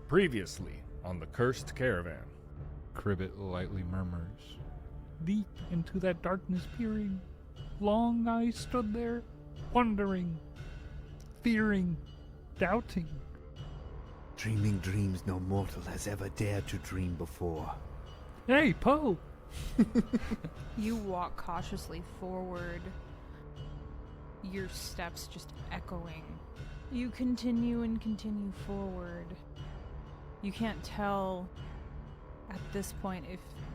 Previously on the Cursed Caravan. Cribbit lightly murmurs. Deep into that darkness peering, long I stood there, wondering, fearing, doubting. Dreaming dreams no mortal has ever dared to dream before. Hey, Poe! You walk cautiously forward, your steps just echoing. You continue and continue forward. You can't tell at this point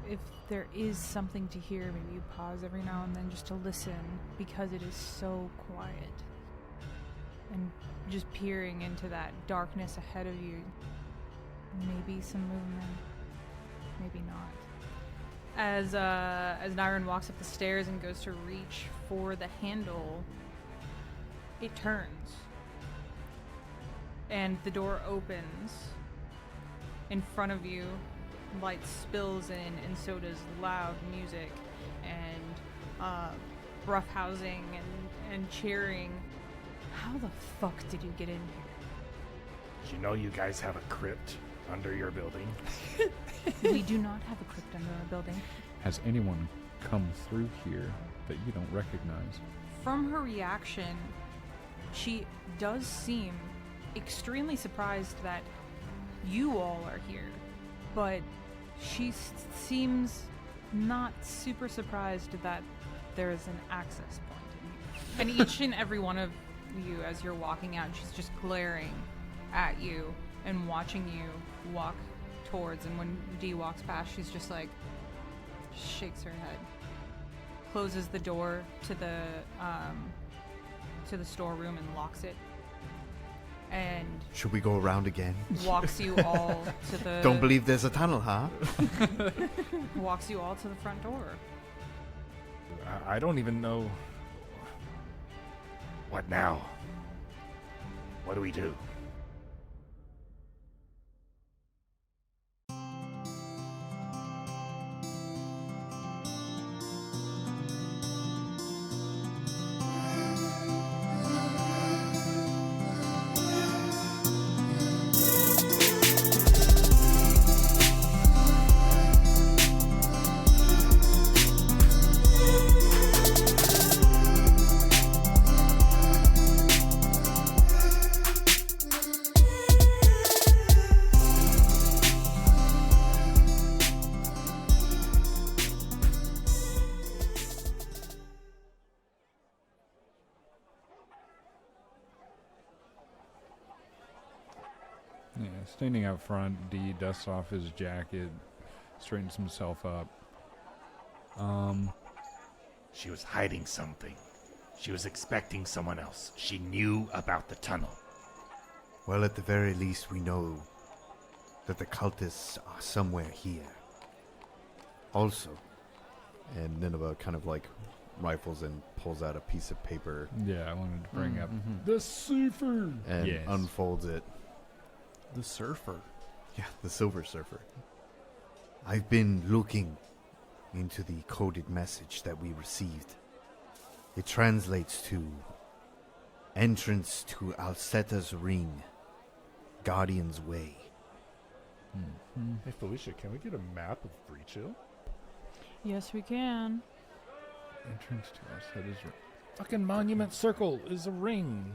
if there is something to hear. Maybe you pause every now and then just to listen because it is so quiet. And just peering into that darkness ahead of you. Maybe some movement, maybe not. As Nyron walks up the stairs and goes to reach for the handle, it turns. And the door opens. In front of you, light spills in, and so does loud music and roughhousing and cheering. How the fuck did you get in here? You know you guys have a crypt under your building? We do not have a crypt under our building. Has anyone come through here that you don't recognize? From her reaction, she does seem extremely surprised that you all are here, but she seems not super surprised that there is an access point in here. And each and every one of you, as you're walking out, she's just glaring at you and watching you walk towards, and when Dee walks past, she's just like, shakes her head, closes the door to the storeroom and locks it, and Should we go around again? walks you all to the Don't believe there's a tunnel, huh? walks you all to the front door. I don't even know. What now? What do we do? Yeah, standing out front, Dee dusts off his jacket, straightens himself up. She was hiding something. She was expecting someone else. She knew about the tunnel. Well, at the very least, we know that the cultists are somewhere here. Also, and Nineveh kind of like rifles and pulls out a piece of paper Yeah, I wanted to bring up The cipher! and Yes. unfolds it. The surfer. Yeah, the Silver Surfer. I've been looking into the coded message that we received. It translates to entrance to Alceta's Ring, Guardian's Way. Hey, Felicia, can we get a map of Breachill? Yes, we can. entrance to us. That is right. Fucking Monument Circle is a ring.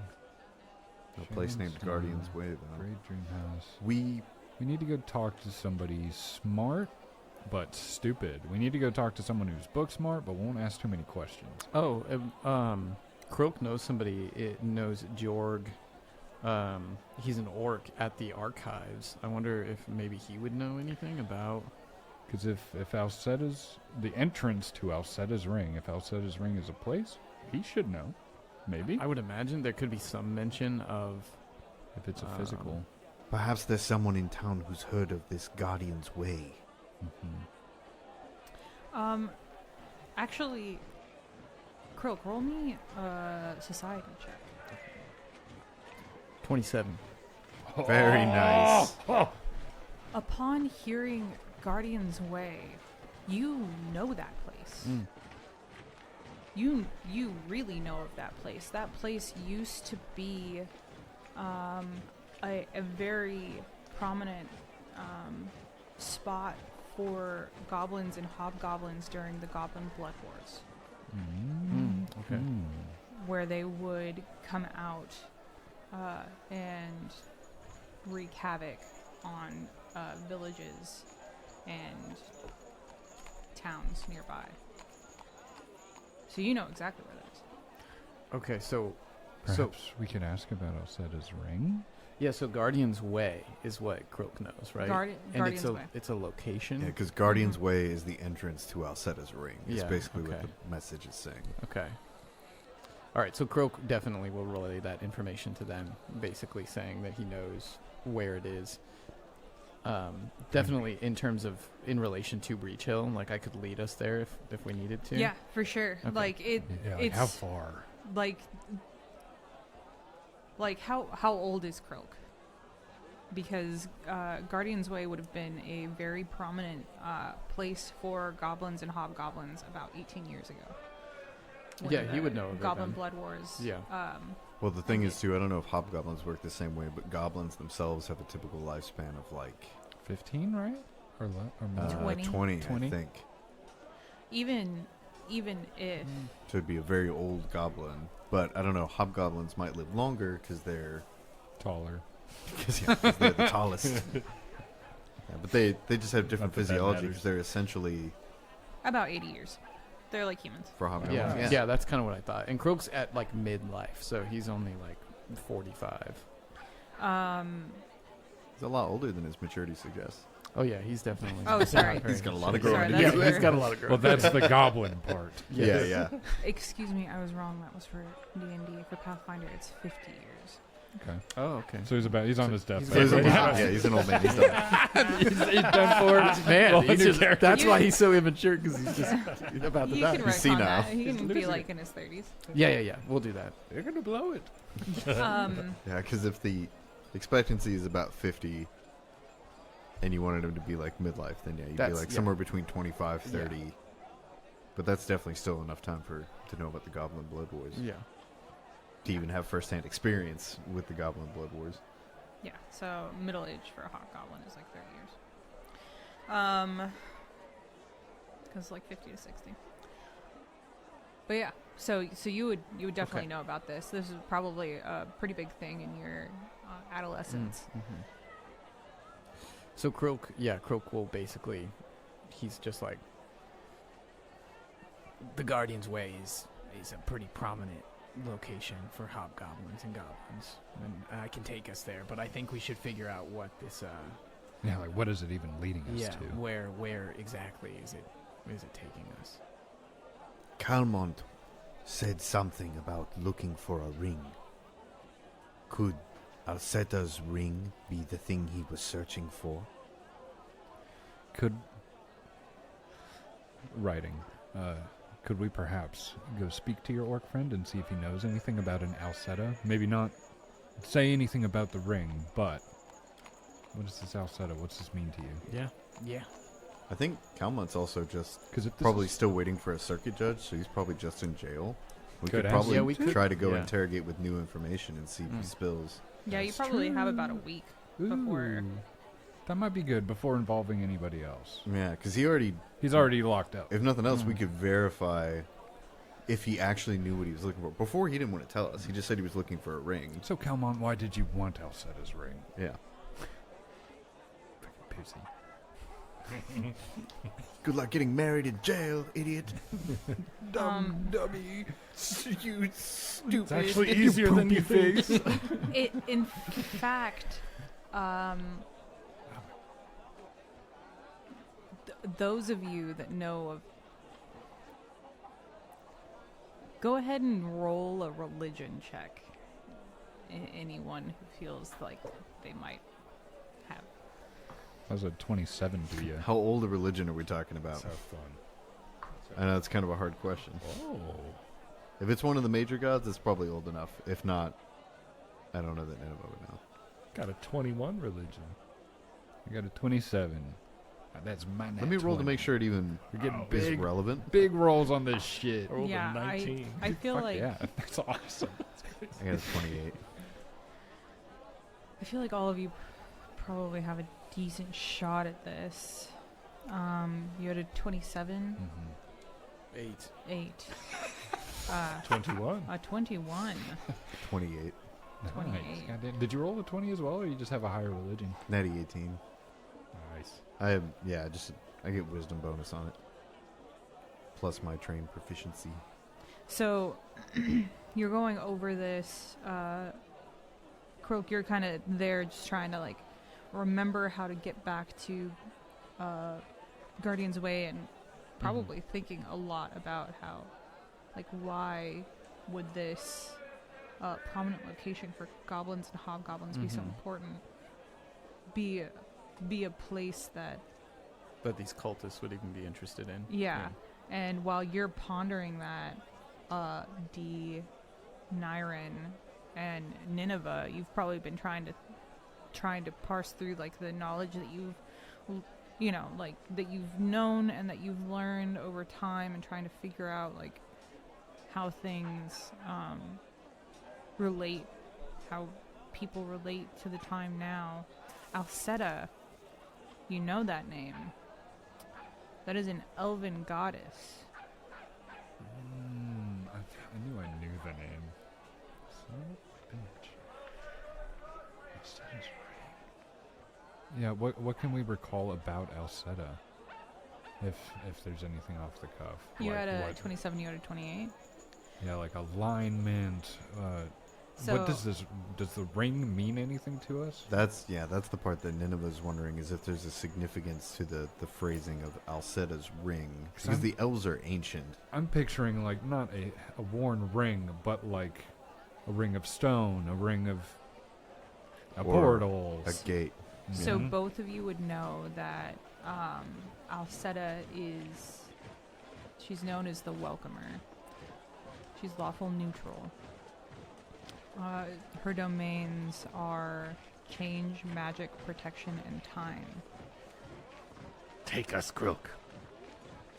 A place named Shaman's Guardian's Stone, Way, though. Great Dream House. We We need to go talk to somebody smart but stupid. We need to go talk to someone who's book smart but won't ask too many questions. Oh, Croak knows somebody. It knows Jorg. He's an orc at the archives. I wonder if maybe he would know anything about. Because if Alceta's, the entrance to Alceta's Ring, if Alceta's Ring is a place, he should know. Maybe. I would imagine there could be some mention of. If it's a physical. perhaps there's someone in town who's heard of this Guardian's Way. Actually, Croak, roll me a society check. 27. Very nice. Upon hearing Guardian's Way, you know that place. You really know of that place. That place used to be a very prominent spot for goblins and hobgoblins during the Goblin Blood Wars, Okay. where they would come out and wreak havoc on villages and towns nearby. So you know exactly where that is. Okay, so Perhaps we could ask about Alcetta's ring? yeah, so Guardian's Way is what Croak knows, right? And Guardian's it's a Way. it's a location. Yeah, because Guardian's Way is the entrance to Alcetta's ring. It's Yeah, basically what okay. the message is saying. Okay. All right, so Croak definitely will relay that information to them, basically saying that he knows where it is. Definitely in terms of in relation to Breachill, like I could lead us there if we needed to. Yeah, for sure. Okay. Like it. Yeah, It's how far? like how old is Croak? Because Guardian's Way would have been a very prominent place for goblins and hobgoblins about 18 years ago. when Yeah, he the would know of it Goblin then. Blood Wars. Yeah. Well, the thing is, too, I don't know if hobgoblins work the same way, but goblins themselves have a typical lifespan of, like, 15, right? Or more? 20. 20, 20? I think. even if So it'd be a very old goblin. But, I don't know, hobgoblins might live longer because they're, Taller. 'cause they're the tallest. Yeah, but they just have different Not that that physiology matters. because they're essentially, about 80 years, they're like humans. for hobgoblins. Yeah, that's kind of what I thought. And Croak's at like midlife, so he's only like 45. He's a lot older than his maturity suggests. Oh yeah, he's definitely. Oh, sorry. not very He's got a lot of mature. growing Sorry, to that's do. Yeah, he's fair. got a lot of growth. Well, that's the goblin part. Yeah, yeah. Excuse me, I was wrong. That was for D&D. For Pathfinder, it's 50 years. Okay. Oh, okay. So he's on his he's deathbed. So he's, very yeah, he's an old man. He's done. he's done for. Man, Well, he's new just, character. that's why he's so immature, because he's just about to You die. can He's work senile. on that. He He's can be losing like in his 30s. Yeah, we'll do that. They're gonna blow it. Yeah, because if the expectancy is about 50 and you wanted him to be like midlife, then yeah, you'd be That's- like yeah. somewhere between 25, 30. But that's definitely still enough time to know about the Goblin Blood Wars. Yeah. To even have firsthand experience with the Goblin Blood Wars. Yeah, so middle age for a hobgoblin is like 30 years. Because like 50 to 60. But yeah, so you would definitely Okay. know about this. This is probably a pretty big thing in your adolescence. Mm-hmm. So Croak will basically, he's just like, the Guardian's Way is a pretty prominent location for hobgoblins and goblins, and I can take us there, but I think we should figure out what this Yeah, like what is it even leading us to? where exactly is it taking us? Calmont said something about looking for a ring. Could Alcetta's ring be the thing he was searching for? Could we perhaps go speak to your orc friend and see if he knows anything about an Alcetta? Maybe not say anything about the ring, but what is this Alcetta? What's this mean to you? Yeah. I think Calmont's also just Because if this probably is- still waiting for a circuit judge, so he's probably just in jail. We Could could ask probably him. Yeah, we could. try to go Yeah. interrogate with new information and see if he Mm. spills. Yeah, you That's probably have about a week before. Ooh, that might be good before involving anybody else. Yeah, because He's already locked up. if nothing else, we Mm. could verify if he actually knew what he was looking for. Before, he didn't want to tell us. He just said he was looking for a ring. So Calmont, why did you want Alcetta's ring? Yeah. Freaking pissy. Good luck getting married in jail, idiot. dummy. You stupid. It's actually easier than you think. In fact, those of you that know of, go ahead and roll a religion check. Anyone who feels like they might have. That was a 27 to you. How old a religion are we talking about? Have fun. I know it's kind of a hard question. Oh. If it's one of the major gods, it's probably old enough. If not, I don't know that Nineveh would know. Got a 21 religion. I got a 27. That's my Let me roll to make sure it even We're getting is big, relevant. big rolls on this shit. Rolled Yeah, a 19. I feel Fuck like yeah, that's awesome. I got a 28. I feel like all of you probably have a decent shot at this. You had a 27? Mm-hmm. 8. 8. 21. A 21. 28. 28. Nice. Goddamn. Did you roll a 20 as well, or you just have a higher religion? Natty 18. Nice. I get wisdom bonus on it. Plus my train proficiency. So, you're going over this. Croak, you're kind of there just trying to, like, remember how to get back to Guardian's Way and probably thinking a lot about how, like, why would this prominent location for goblins and hobgoblins be so important? Be a place that these cultists would even be interested in. Yeah. And while you're pondering that, Nyren and Nineveh, you've probably been trying to parse through, like, the knowledge that that you've known and that you've learned over time, and trying to figure out, like, how things relate, how people relate to the time now. Alceta, you know that name. That is an elven goddess. I knew I knew the name. Son of a bitch. That sounds right. Yeah, what can we recall about Alceta? If there's anything off the cuff. You Like had a what- 27, you had a 28. Yeah, like alignment. What does the ring mean anything to us? That's the part that Nineveh's wondering, is if there's a significance to the phrasing of Alceta's ring. Because the elves are ancient. I'm picturing, like, not a worn ring, but like a ring of stone, a ring of a Or portal. A gate. So Mhm. both of you would know that Alceta she's known as the Welcomer. She's lawful neutral. Her domains are change, magic, protection, and time. Take us, Croak.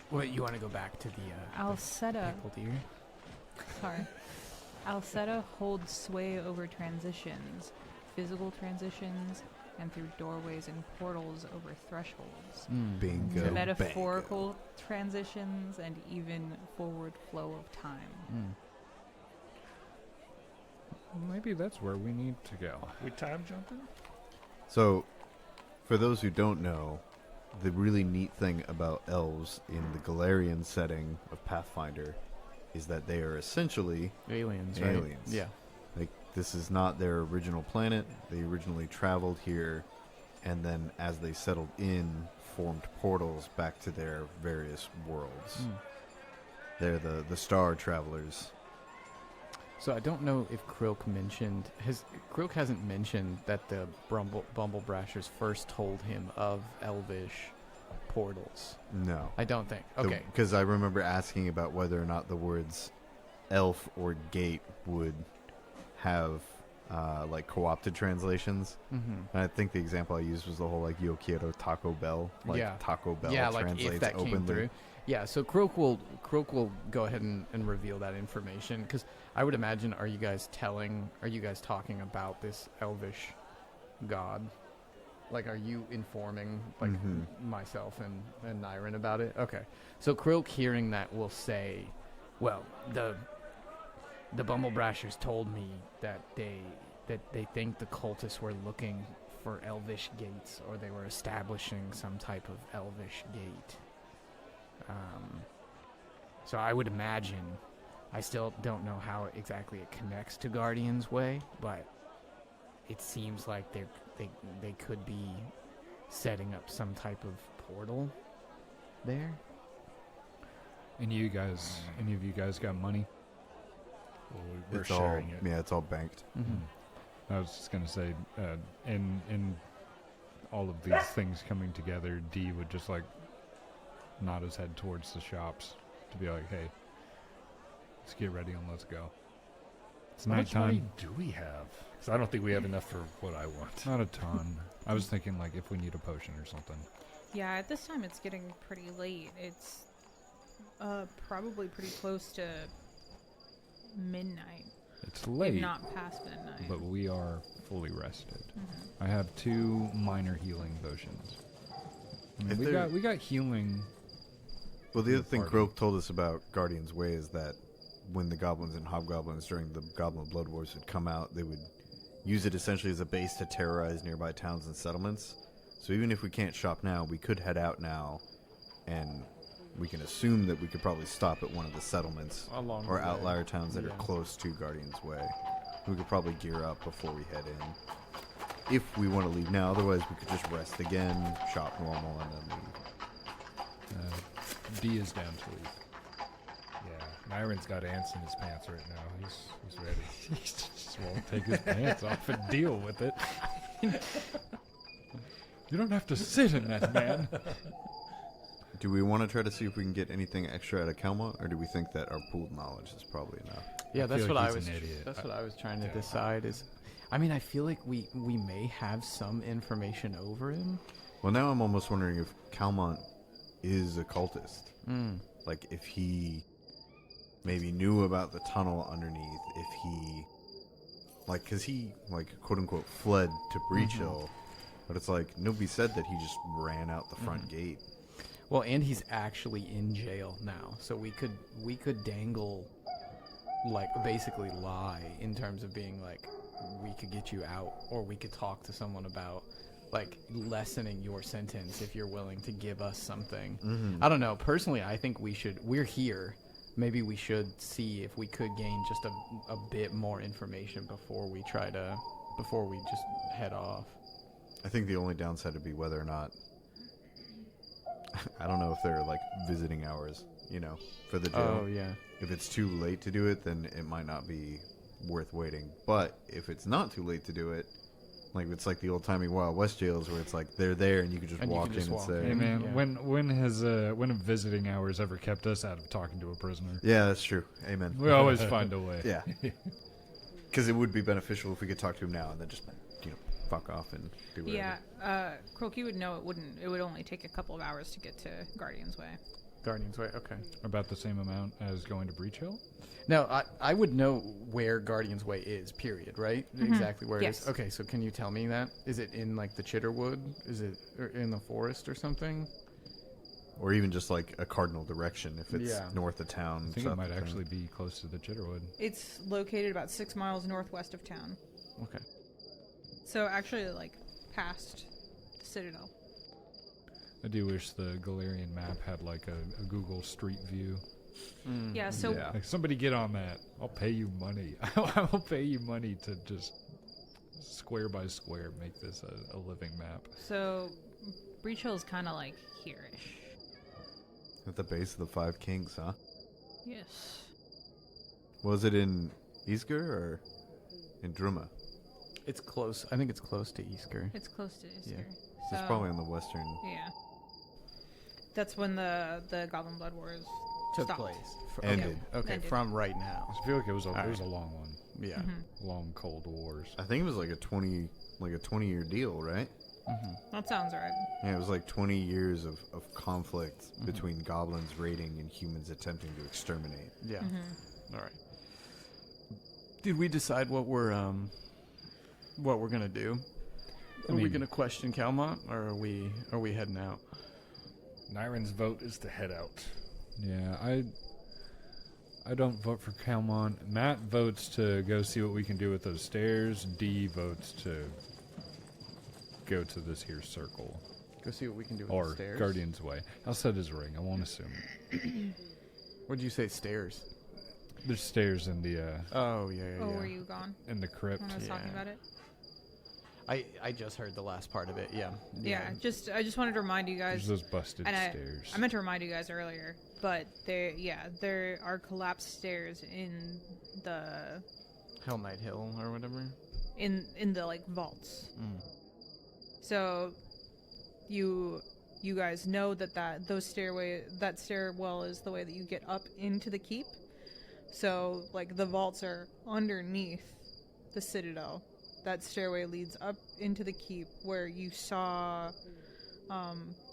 What, you want to go back to the Alceta, pickled ear? sorry. Alceta holds sway over transitions, physical transitions, and through doorways and portals over thresholds. Bingo. Metaphorical transitions, and even forward flow of time. Maybe that's where we need to go. We time jumping? So, for those who don't know, the really neat thing about elves in the Galarian setting of Pathfinder is that they are essentially Aliens, right? aliens. Yeah. Like, this is not their original planet. They originally traveled here, and then as they settled in, formed portals back to their various worlds. They're the star travelers. So I don't know if Krilk mentioned... Krilk hasn't mentioned that the Bumble Brashers first told him of elvish portals. No. I don't think. Okay. Because I remember asking about whether or not the words elf or gate would have like co-opted translations. Mm-hmm. And I think the example I used was the whole like Yo quiero Taco Bell. Like Yeah. Taco Bell Yeah, like translates if that openly. came through. Yeah, so Krilk will go ahead and reveal that information, because I would imagine, are you guys talking about this elvish god? Like, are you informing, like, myself and Nyren about it? Okay. So Krilk, hearing that, will say, well, the Bumble Brashers told me that they think the cultists were looking for elvish gates, or they were establishing some type of elvish gate. So I would imagine, I still don't know how exactly it connects to Guardian's Way, but it seems like they could be setting up some type of portal there. Any of you guys got money? Well, we're It's sharing all, it. Yeah, it's all banked. I was just gonna say, in all of these things coming together, D would just like nod his head towards the shops to be like, "Hey, let's get ready and let's go." It's How much money nighttime. do we have? Because I don't think we have enough for what I want. Not a ton. I was thinking like if we need a potion or something. Yeah, at this time it's getting pretty late. It's probably pretty close to midnight. It's late, If not past midnight. but we are fully rested. I have 2 minor healing potions. I mean, If we they're- got healing. Well, the other thing Party. Croak told us about Guardian's Way is that when the goblins and hobgoblins during the Goblin Blood Wars would come out, they would use it essentially as a base to terrorize nearby towns and settlements. So even if we can't shop now, we could head out now, and we can assume that we could probably stop at one of the settlements Along or the way. outlier towns that Yeah. are close to Guardian's Way. We could probably gear up before we head in. If we want to leave now, otherwise we could just rest again, shop normal, and then leave. D is down to leave. Yeah, Myron's got ants in his pants right now. He's ready. He just won't take his pants off and deal with it. You don't have to sit in that, man. Do we want to try to see if we can get anything extra out of Kelma, or do we think that our pooled knowledge is probably enough? Yeah, I that's feel what like I he's was. an idiot. That's what I was trying to decide. Is, I mean, I feel like we may have some information over him. Well, now I'm almost wondering if Calmont is a cultist. Mm. Like, if he maybe knew about the tunnel underneath, if he, like, because he, like, quote-unquote, fled to Breachill, but it's like, nobody said that he just ran out the front gate. Well, and he's actually in jail now, so we could dangle, like, basically lie in terms of being like, we could get you out, or we could talk to someone about, like, lessening your sentence if you're willing to give us something. I don't know. Personally, I think we're here. Maybe we should see if we could gain just a bit more information before we just head off. I think the only downside would be whether or not, I don't know if there are, like, visiting hours, for the jail. Oh, yeah. If it's too late to do it, then it might not be worth waiting. But if it's not too late to do it, like it's like the old timey Wild West jails where it's like they're there and you can just And you walk can in just and walk say, Hey man, Yeah. when have visiting hours ever kept us out of talking to a prisoner? "Yeah, that's true. Amen." We always find a way. Yeah, because it would be beneficial if we could talk to him now and then just fuck off and do whatever. Yeah, Croaky would know it would only take a couple of hours to get to Guardian's Way. Guardian's Way, okay. About the same amount as going to Breachill? No, I would know where Guardian's Way is, period, right? Exactly where it Yes. is. Okay, so can you tell me that? Is it in, like, the Chitterwood? Is it in the forest or something? Or even just like a cardinal direction if it's Yeah. north of town. I think south it might of town. actually be close to the Chitterwood. It's located about 6 miles northwest of town. Okay. So actually, like, past the Citadel. I do wish the Galarian map had like a Google Street View. Yeah, so Yeah. Like somebody get on that. I'll pay you money. I will pay you money to just square by square make this a living map. so Breachill is kind of like here-ish. At the base of the Five Kings, huh? Yes. Was it in Isger or in Druma? It's close. I think it's close to Easker. It's close to Isker. Yeah. So, It's probably on the western. Yeah. That's when the Goblin Blood Wars Took stopped. place. Ended. Okay, Ended. from right now. I feel like it was All it was a right. long one. Yeah. Mm-hmm. Long Cold Wars. I think it was like a 20-year deal, right? That sounds right. Yeah, it was like 20 years of conflict between goblins raiding and humans attempting to exterminate. Yeah. Mm-hmm. All right. Did we decide what we're gonna do? Are we mean- gonna question Calmont, or are we heading out? Nyron's vote is to head out. Yeah, I don't vote for Calmont. Matt votes to go see what we can do with those stairs. D votes to go to this here circle. Go see what we can do with Or the stairs. Guardian's Way. I'll set his ring. I won't assume. What'd you say? Stairs. There's stairs in the Oh yeah. Oh, were you gone in the crypt. when I was talking Yeah. about it? I just heard the last part of it. Yeah. Yeah. I just wanted to remind you There's guys. those busted And stairs. I meant to remind you guys earlier, but there are collapsed stairs in the Hell Knight Hill or whatever. in the like vaults. Mm. So you guys know that that stairwell is the way that you get up into the keep. So like the vaults are underneath the citadel. That stairway leads up into the keep where you saw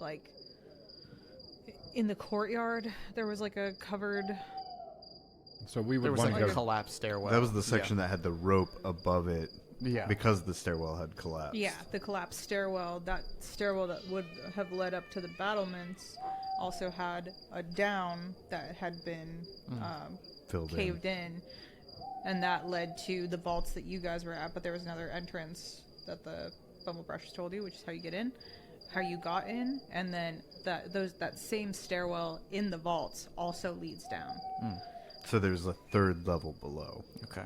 like in the courtyard there was like a covered So we There would was want like to a go. collapsed stairwell. That was the section that had the rope above it Yeah. Because the stairwell had collapsed. Yeah, the collapsed stairwell. That stairwell that would have led up to the battlements also had a down that had been Filled caved in, and that led to the vaults that you guys were at. But there was another entrance that the Bumblebrush told you, which is how you get in, how you got in, and then that same stairwell in the vaults also leads down. So there's a third level below. Okay.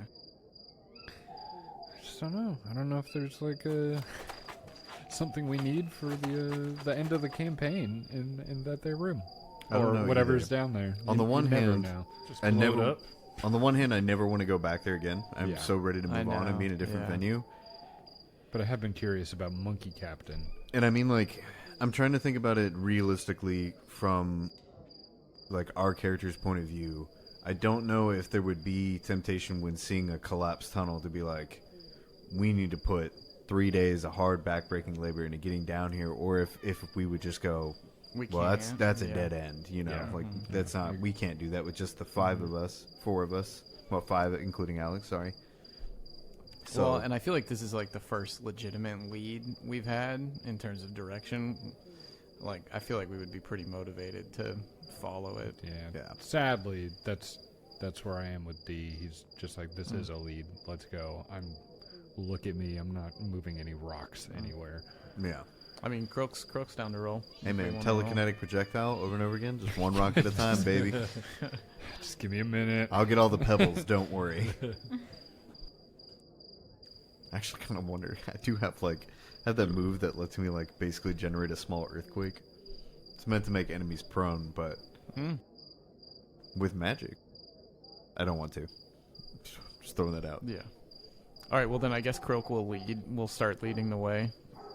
I just don't know. I don't know if there's like something we need for the end of the campaign in that there room. I don't Or know whatever's either. down there. On the one never hand, know. Just I blow it never. up. On the one hand, I never want to go back there again. I'm Yeah. so ready to I move on and be in a know, different yeah. venue. But I have been curious about Monkey Captain. And I mean, like, I'm trying to think about it realistically from, like, our character's point of view. I don't know if there would be temptation when seeing a collapsed tunnel to be like, we need to put 3 days of hard backbreaking labor into getting down here, or if we would just go, well, that's a dead end, you know, Yeah. like that's not, we can't do that with just the 4 of us, well, 5 including Alex, sorry. So, Well, and I feel like this is like the first legitimate lead we've had in terms of direction. Like, I feel like we would be pretty motivated to follow it. Yeah. Sadly, that's where I am with D. He's just like, this is a lead. Let's go. Look at me. I'm not moving any rocks anywhere. yeah. I mean, Croak's down to roll. Hey If we man, wanna roll. telekinetic projectional over and over again, just one rock at a time, baby. Just give me a minute. I'll get all the pebbles, don't worry. I actually kind of wonder. I do have that move that lets me like basically generate a small earthquake. It's meant to make enemies prone, but with magic, I don't want to. Just throwing that out. Yeah. All right. Well, then I guess Croak will lead. We'll start leading the way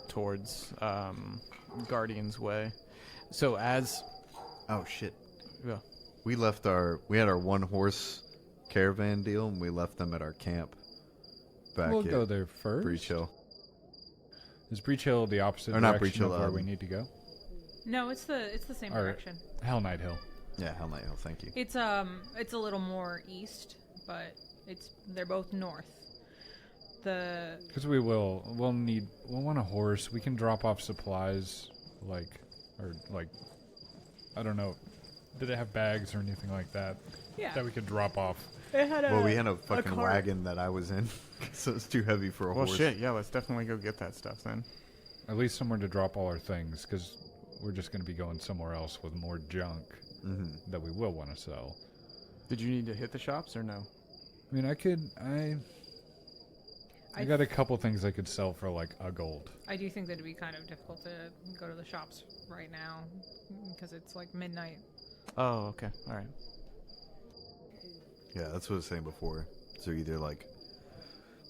towards Guardian's Way. So as Oh shit! yeah. We had our 1-horse caravan deal, and we left them at our camp. Back We'll at go there first. Breachill. Is Breachill the opposite Or not direction Breachill, of where we need to go? No, it's the same All right. direction. Hell Knight Hill. Yeah, Hell Night Hill. Thank you. It's a little more east, but they're both north. Because we'll want a horse. We can drop off supplies, I don't know. Did it have bags or anything like that? Yeah. That we could drop off. It had Well, we had a fucking cart. wagon that I was in, so it's too heavy for a Well, horse. shit. Yeah. Let's definitely go get that stuff then. At least somewhere to drop all our things, because we're just going to be going somewhere else with more junk that we will want to sell. Did you need to hit the shops or no? I mean, I got a couple things I could sell for like a gold. I do think that it'd be kind of difficult to go to the shops right now because it's like midnight. Oh, okay. All right. Yeah, that's what I was saying before. So either like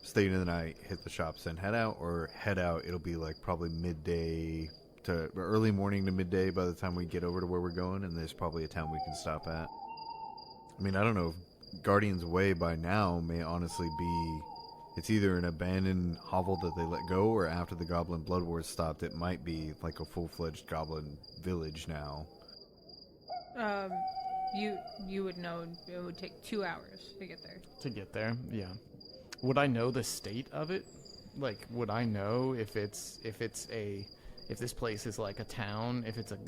stay in the night, hit the shops, then head out, or head out. It'll be like probably midday to early morning to midday by the time we get over to where we're going, and there's probably a town we can stop at. I mean, I don't know. Guardian's Way by now may honestly be. It's either an abandoned hovel that they let go, or after the Goblin Blood Wars stopped, it might be like a full-fledged Goblin village now. You would know it would take 2 hours to get there. To get there, yeah. Would I know the state of it? Like, would I know if this place is like a town, if it's a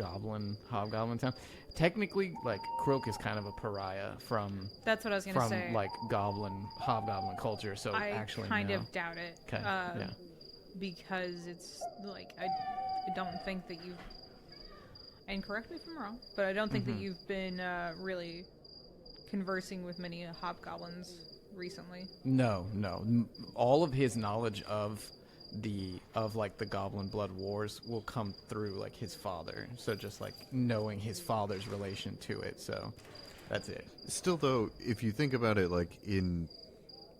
hobgoblin town? Technically, like, Croak is kind of a pariah from That's what I was gonna say. like hobgoblin culture. So I actually, kind no. of doubt it. 'Kay, yeah. Because it's like I don't think that you've. And correct me if I'm wrong, but I don't think that you've been really conversing with many hobgoblins recently. No. All of his knowledge of the Goblin Blood Wars will come through like his father. So just like knowing his father's relation to it. So that's it. Still, though, if you think about it, like in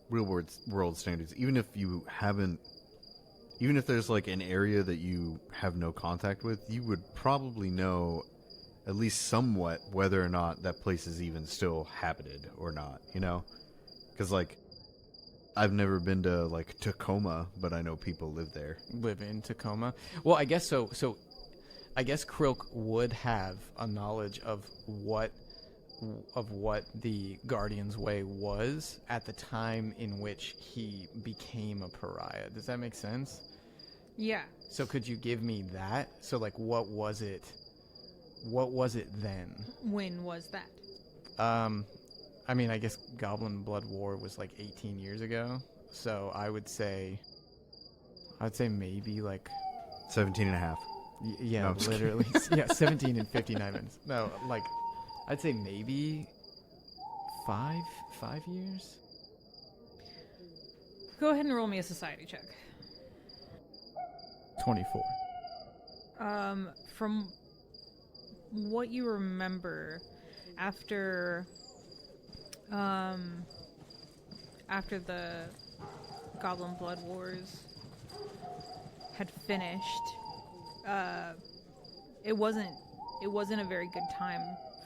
real world standards, even if there's like an area that you have no contact with, you would probably know at least somewhat whether or not that place is even still habited or not, you know? Because, like, I've never been to, like, Tacoma, but I know people live there. Live in Tacoma. Well, I guess so. So I guess Croak would have a knowledge of what of what the Guardian's Way was at the time in which he became a pariah. Does that make sense? Yeah. So could you give me that? So like, what was it? What was it then? When was that? I mean, I guess Goblin Blood War was like 18 years ago. So I would say maybe like 17 and a half. yeah, No, I'm just literally. Yeah, 17 and 59 minutes. No, like I'd say maybe 5 years. Go ahead and roll me a society check. 24. From what you remember, after the Goblin Blood Wars had finished, it wasn't a very good time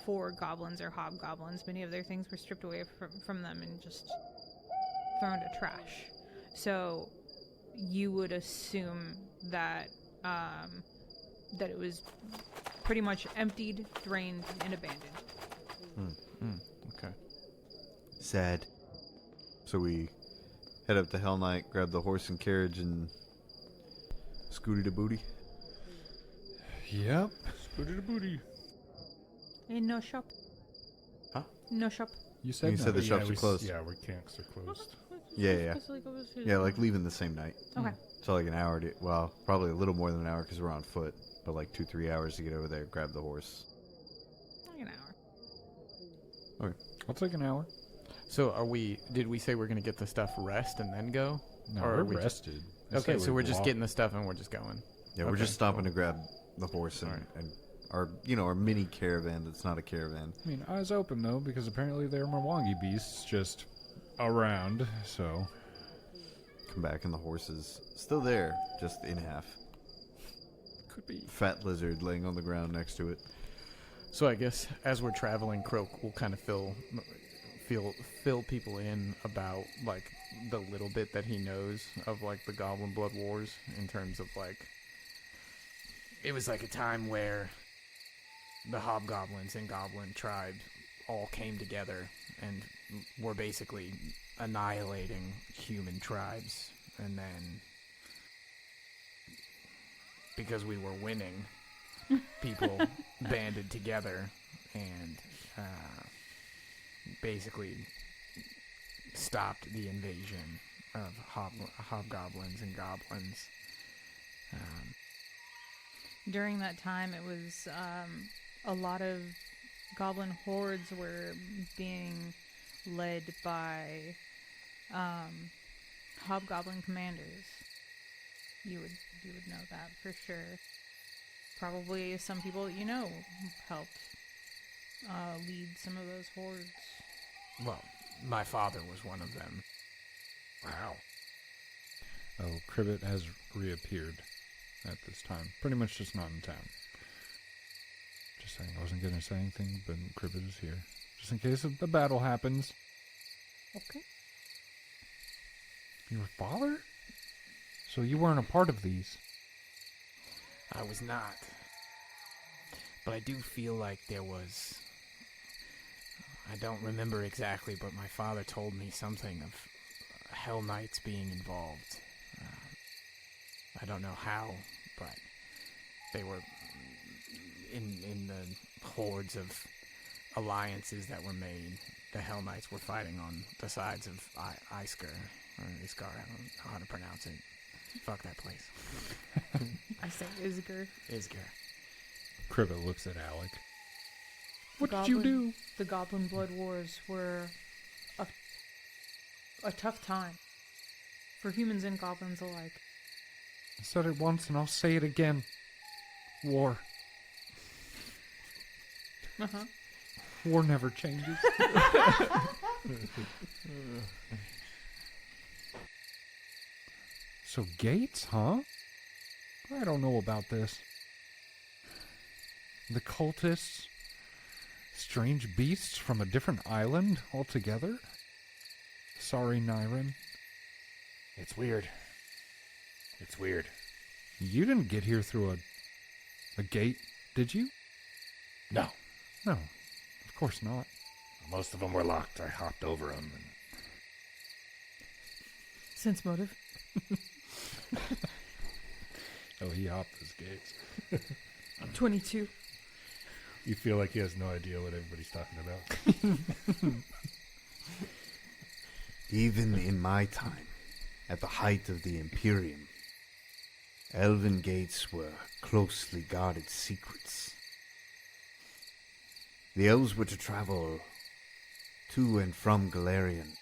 for goblins or hobgoblins. Many of their things were stripped away from them and just thrown to trash. So you would assume that that it was pretty much emptied, drained, and abandoned. Okay. Sad. So we head up to Hell Knight, grab the horse and carriage, and scooty to booty. Yep. Booty to booty. And no shop. Huh? No shop. You said You no. said the shops are we closed. Yeah, we can't 'cause they're closed. Yeah. Yeah, like leaving the same night. Okay. So like an hour to, well, probably a little more than an hour because we're on foot, but like 2-3 hours to get over there, grab the horse. Like an hour. I'll take an hour. So did we say we're going to get the stuff, rest, and then go? No, Or are we're we just- rested. Okay, so we're just getting the stuff and we're just going. Yeah, we're Okay, just stopping cool. to grab the horse and, Alright. and our mini caravan that's not a caravan. I mean, eyes open though, because apparently there are Mwangi beasts just around. So Come back and the horse is still there, just in half. could be. Fat lizard laying on the ground next to it. So I guess as we're traveling, Croak will kind of fill people in about like the little bit that he knows of like the Goblin Blood Wars, in terms of like it was like a time where the hobgoblins and goblin tribes all came together and were basically annihilating human tribes, and then because we were winning, people banded together and basically stopped the invasion of hobgoblins and goblins. During that time, it was a lot of goblin hordes were being led by hobgoblin commanders. You would know that for sure. Probably some people that you know helped lead some of those hordes. Well, my father was one of them. Wow. Oh, Cribbit has reappeared at this time. Pretty much just not in town. Just saying, I wasn't going to say anything, but Cribbit is here. Just in case the battle happens. Okay. Your father? So you weren't a part of these? I was not. But I do feel like there was... I don't remember exactly, but my father told me something of Hell Knights being involved. I don't know how, but they were in the hordes of alliances that were made. The Hell Knights were fighting on the sides of Iskar, or Iskar, I don't know how to pronounce it. Fuck that place. I say Isger. Isgar. Cribbit looks at Alec. What The did you goblin- do? The Goblin Blood Wars were a tough time for humans and goblins alike. I said it once and I'll say it again. War. Uh-huh. War never changes. So gates, huh? I don't know about this. The cultists? Strange beasts from a different island altogether? Sorry, Nyrin. It's weird. It's weird. You didn't get here through a gate, did you? No. No, of course not. Most of them were locked. I hopped over them. And Sense motive. Oh, he hopped those gates. 22. You feel like he has no idea what everybody's talking about. Even in my time, at the height of the Imperium, elven gates were closely guarded secrets. The elves were to travel to and from Galarian,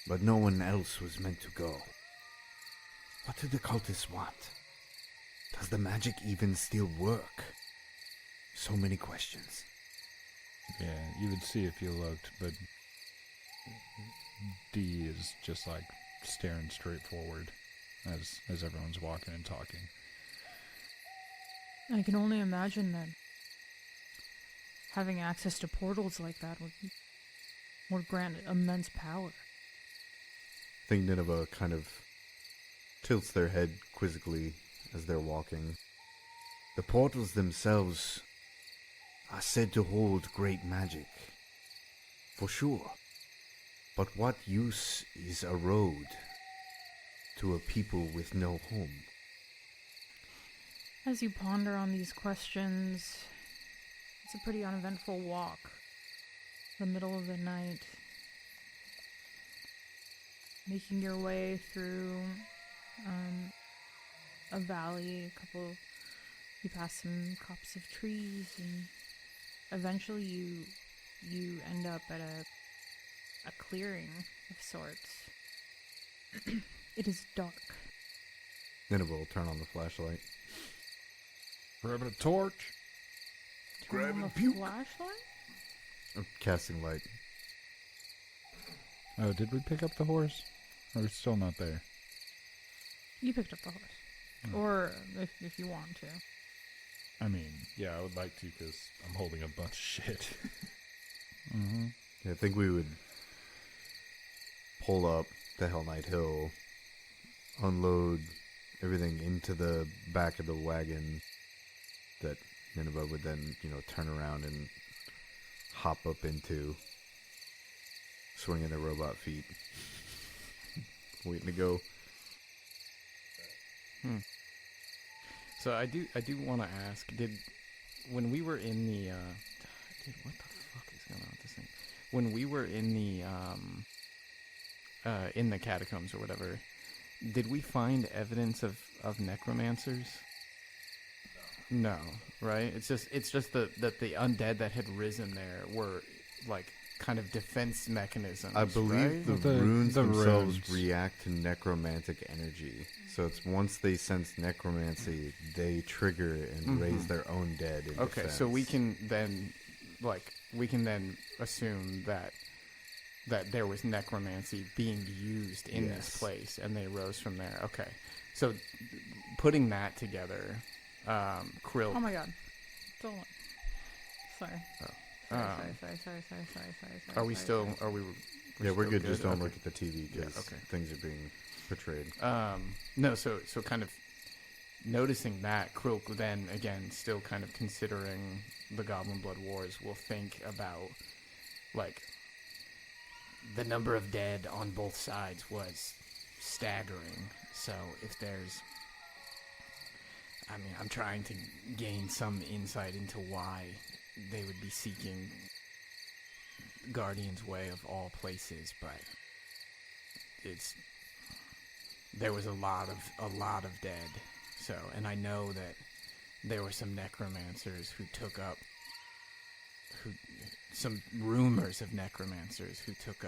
but no one else was meant to go. What do the cultists want? Does the magic even still work? So many questions. Yeah, you would see if you looked, but D is just like staring straight forward as everyone's walking and talking. I can only imagine that having access to portals like that would grant immense power. I think Nineveh kind of tilts their head quizzically as they're walking. The portals themselves are said to hold great magic, for sure. But what use is a road to a people with no home? As you ponder on these questions, it's a pretty uneventful walk. The middle of the night. Making your way through a valley, you pass some copse of trees, and eventually you end up at a clearing of sorts. It is dark. Nineveh will turn on the flashlight. Grabbing a torch. Turn on the flashlight? I'm casting light. Oh, did we pick up the horse? Or it's still not there? You picked up the horse. Oh. Or if you want to. I mean, yeah, I would like to because I'm holding a bunch of shit. Mm-hmm. Yeah, I think we would pull up to Hell Knight Hill, unload everything into the back of the wagon that Nineveh would then, turn around and hop up into, swinging their robot feet, waiting to go. So I do want to ask, when we were in the dude, what the fuck is going on with this thing? When we were in the catacombs or whatever, did we find evidence of necromancers? No, right? It's just that the undead that had risen there were like kind of defense mechanisms. I believe right? the runes themselves runes. react to necromantic energy. So it's once they sense necromancy, they trigger and raise their own dead in Okay, defense. so we can then assume that there was necromancy being used in this place, and they rose from there. Okay, so putting that together, Krill. Oh my god. Don't. Sorry. Oh. Sorry. Are we still? Are we? Yeah, we're good. Just don't Okay. look at the TV because okay. things are being portrayed. No, so kind of noticing that, Krill then again still kind of considering the Goblin Blood Wars will think about like the number of dead on both sides was staggering. So if there's, I'm trying to gain some insight into why they would be seeking Guardian's Way of all places, but there was a lot of dead. So, and I know that there were some necromancers who some rumors of necromancers who took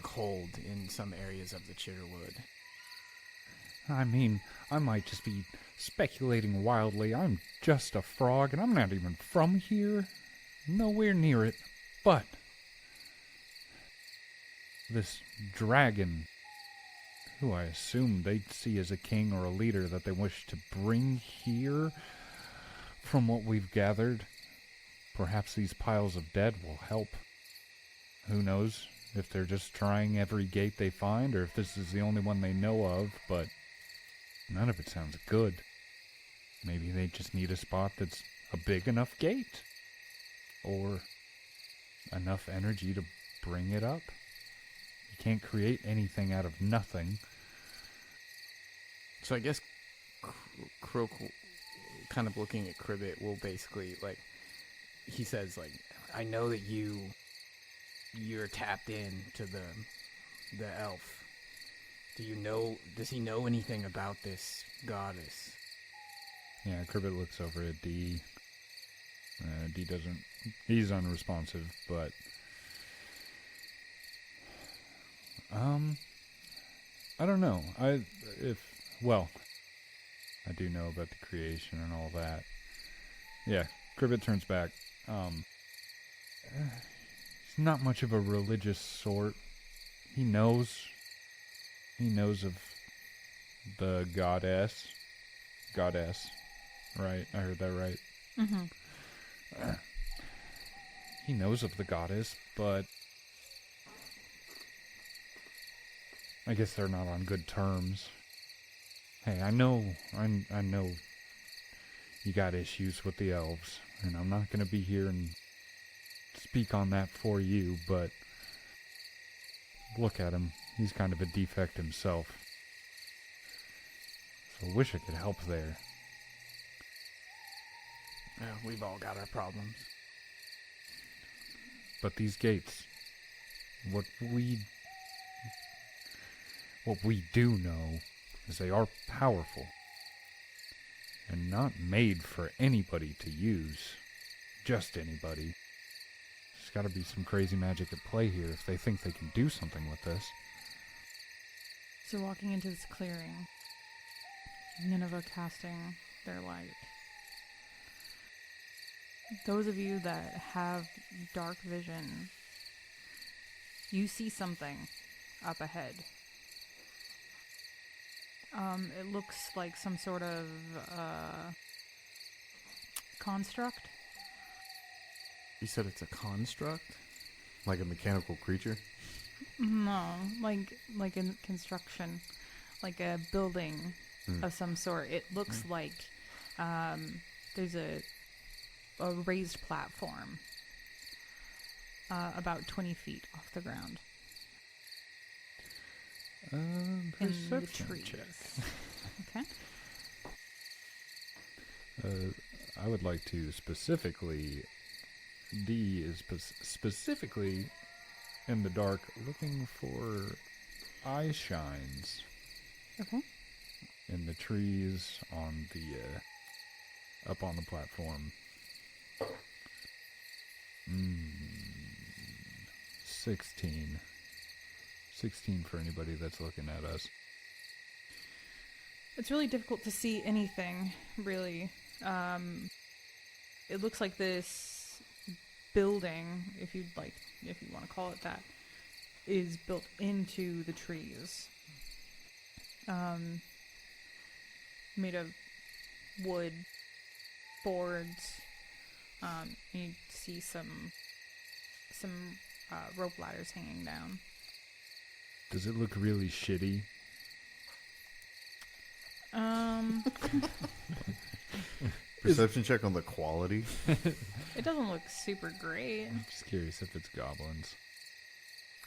hold in some areas of the Chitterwood. I mean, I might just be speculating wildly. I'm just a frog, and I'm not even from here. Nowhere near it. But this dragon, who I assume they'd see as a king or a leader that they wish to bring here, from what we've gathered, perhaps these piles of dead will help. Who knows if they're just trying every gate they find, or if this is the only one they know of, but none of it sounds good. Maybe they just need a spot that's a big enough gate. or enough energy to bring it up. You can't create anything out of nothing. So I guess Croak, kind of looking at Cribbit, will basically, like, he says, like, I know that you're tapped in to the elf. Does he know anything about this goddess? Yeah, Cribbit looks over at D. D doesn't, he's unresponsive, but I don't know. I do know about the creation and all that. Yeah, Cribbit turns back. He's not much of a religious sort. He knows of the goddess, right? I heard that right. Mm-hmm. He knows of the goddess, but I guess they're not on good terms. Hey, I know you got issues with the elves, and I'm not gonna be here and speak on that for you, but look at him. He's kind of a defect himself. So I wish I could help there. Yeah, we've all got our problems. But these gates, what we do know is they are powerful and not made for anybody to use. Just anybody. There's got to be some crazy magic at play here if they think they can do something with this. So walking into this clearing, Nineveh casting their light. Those of you that have dark vision, you see something up ahead. It looks like some sort of construct. You said it's a construct? Like a mechanical creature? No, like in construction, like a building of some sort. It looks like there's a raised platform about 20 feet off the ground. In the Perception trees. check. Okay. I would like to specifically... D is specifically in the dark looking for eye shines. Okay. In the trees, on the up on the platform. 16. 16 for anybody that's looking at us. It's really difficult to see anything, really. It looks like this building, if you want to call it that, is built into the trees. Made of wood, boards. You see some rope ladders hanging down. Does it look really shitty? Perception check on the quality. It doesn't look super great. I'm just curious if it's goblins.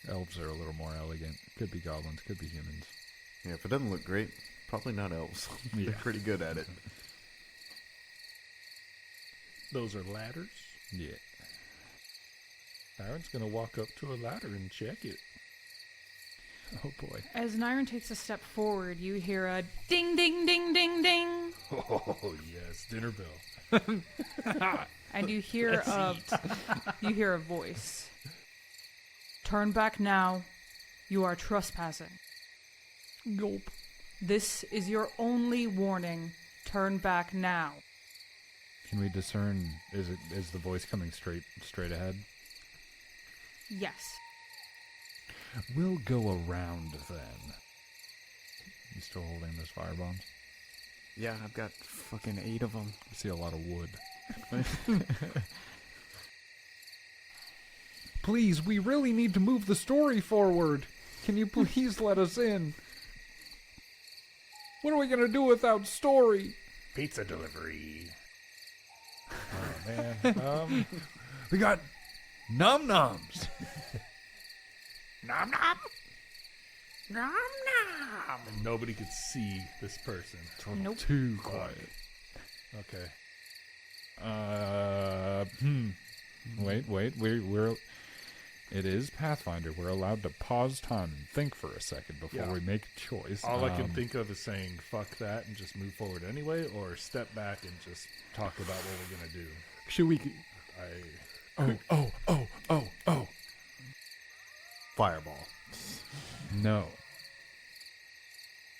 Elves are a little more elegant. Could be goblins, could be humans. Yeah, if it doesn't look great, probably not elves. Yeah. They're pretty good at it. Those are ladders. Yeah. Aaron's gonna walk up to a ladder and check it. Oh boy. As Nyron takes a step forward, you hear a ding, ding, ding, ding, ding. Oh yes, dinner bell. And you hear a voice. Turn back now. You are trespassing. Gulp. This is your only warning. Turn back now. Can we discern, is the voice coming straight ahead? Yes. We'll go around then. You still holding those firebombs? Yeah, I've got fucking 8 of them. I see a lot of wood. Please, we really need to move the story forward. Can you please let us in? What are we going to do without story? Pizza delivery. Oh man. We got num noms. Nom nom. Nom nom. And nobody could see this person. Nope. Too quiet. Okay. Wait. We're. It is Pathfinder. We're allowed to pause time and think for a second before Yeah. we make a choice. All I can think of is saying fuck that and just move forward anyway, or step back and just talk about what we're gonna do. Should we? Oh. Fireball. No.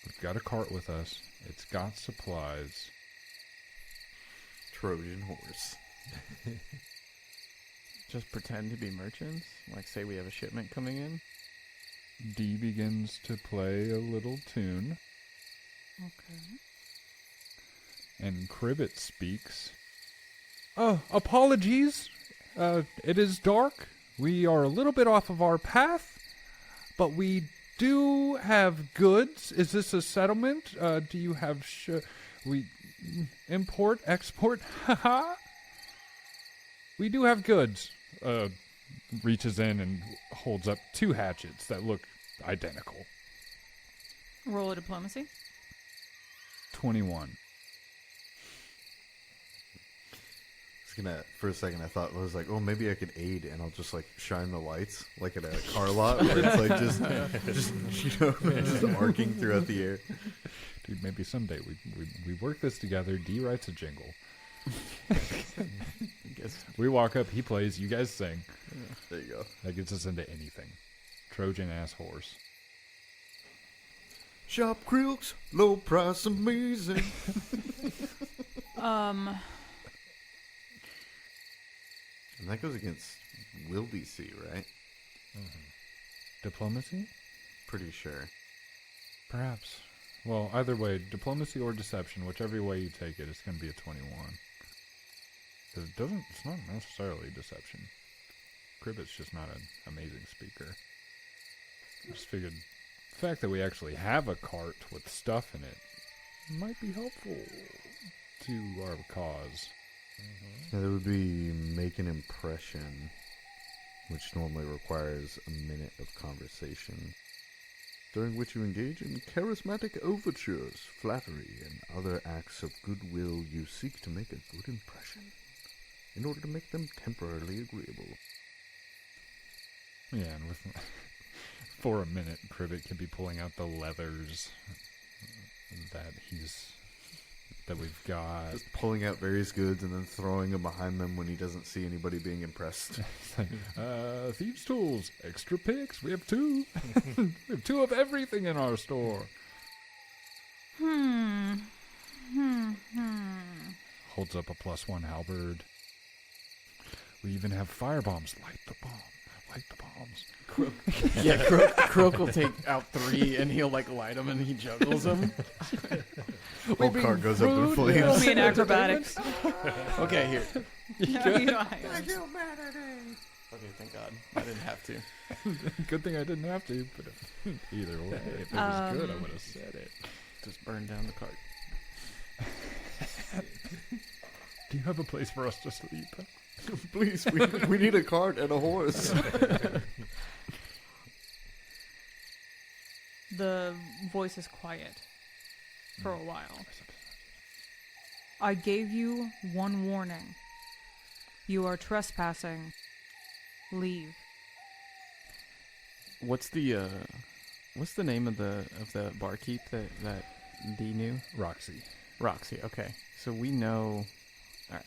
We've got a cart with us. It's got supplies. Trojan horse. Just pretend to be merchants? Like, say we have a shipment coming in? D begins to play a little tune, Okay. and Cribbit speaks. Apologies. It is dark. We are a little bit off of our path, but we do have goods. Is this a settlement? Do you have we import, export? Haha. We do have goods. Reaches in and holds up 2 hatchets that look identical. Roll a diplomacy. 21. For a second, I thought, I was like, oh, maybe I could aid, and I'll just like shine the lights, like at a car lot, where it's like just just arcing throughout the air. Dude, maybe someday we work this together. D writes a jingle. We walk up, he plays, you guys sing. There you go. That gets us into anything. Trojan ass horse. Shop Creeks, low price, amazing. Um, And that goes against Will DC, right? Diplomacy? Pretty sure. Perhaps. Well, either way, diplomacy or deception, whichever way you take it, it's going to be a 21. Because it's not necessarily deception. Cribbit's just not an amazing speaker. I just figured the fact that we actually have a cart with stuff in it might be helpful to our cause. Yeah, that would be make an impression, which normally requires a minute of conversation, during which you engage in charismatic overtures, flattery, and other acts of goodwill. You seek to make a good impression in order to make them temporarily agreeable. Yeah, and with for a minute, Cribbit can be pulling out the leathers that we've got. Just pulling out various goods and then throwing them behind them when he doesn't see anybody being impressed. It's like, thieves' tools, extra picks. We have 2. We have 2 of everything in our store. Holds up a +1 halberd. We even have fire bombs. Light the bomb. Light the bombs. Yeah, Croak will take out 3 and he'll like light them and he juggles them. Whole car goes up in Roll flames. me in acrobatics. Okay, here. Yeah. Okay, thank God. I didn't have to. Good thing I didn't have to, but either way, if it was good, I would have said it. Just burn down the cart. Do you have a place for us to sleep? Please, we need a cart and a horse. The voice is quiet for a while. I gave you 1 warning. You are trespassing. Leave. What's the name of the barkeep that D knew? Roxy. Roxy. Okay, so we know. All right,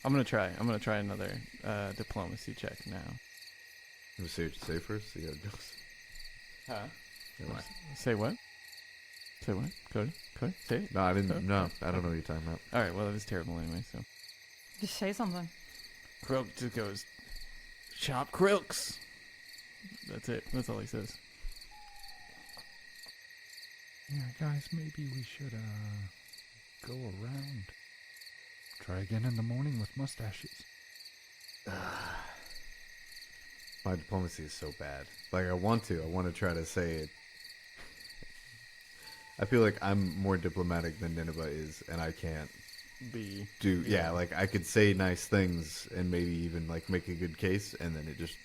I'm gonna try another diplomacy check now. You say what you say first? See how it goes. Huh? Never mind. Say what? Say what? Cody? Say it. No, I didn't. No, I don't know what you're talking about. All right. Well, it was terrible anyway. So Just say something. Croak just goes, "Shop Crooks." That's it. That's all he says. Yeah, guys, maybe we should go around. Try again in the morning with mustaches. My diplomacy is so bad. Like, I want to try to say it. I feel like I'm more diplomatic than Nineveh is, and I can't. be. Like I could say nice things and maybe even like make a good case, and then it just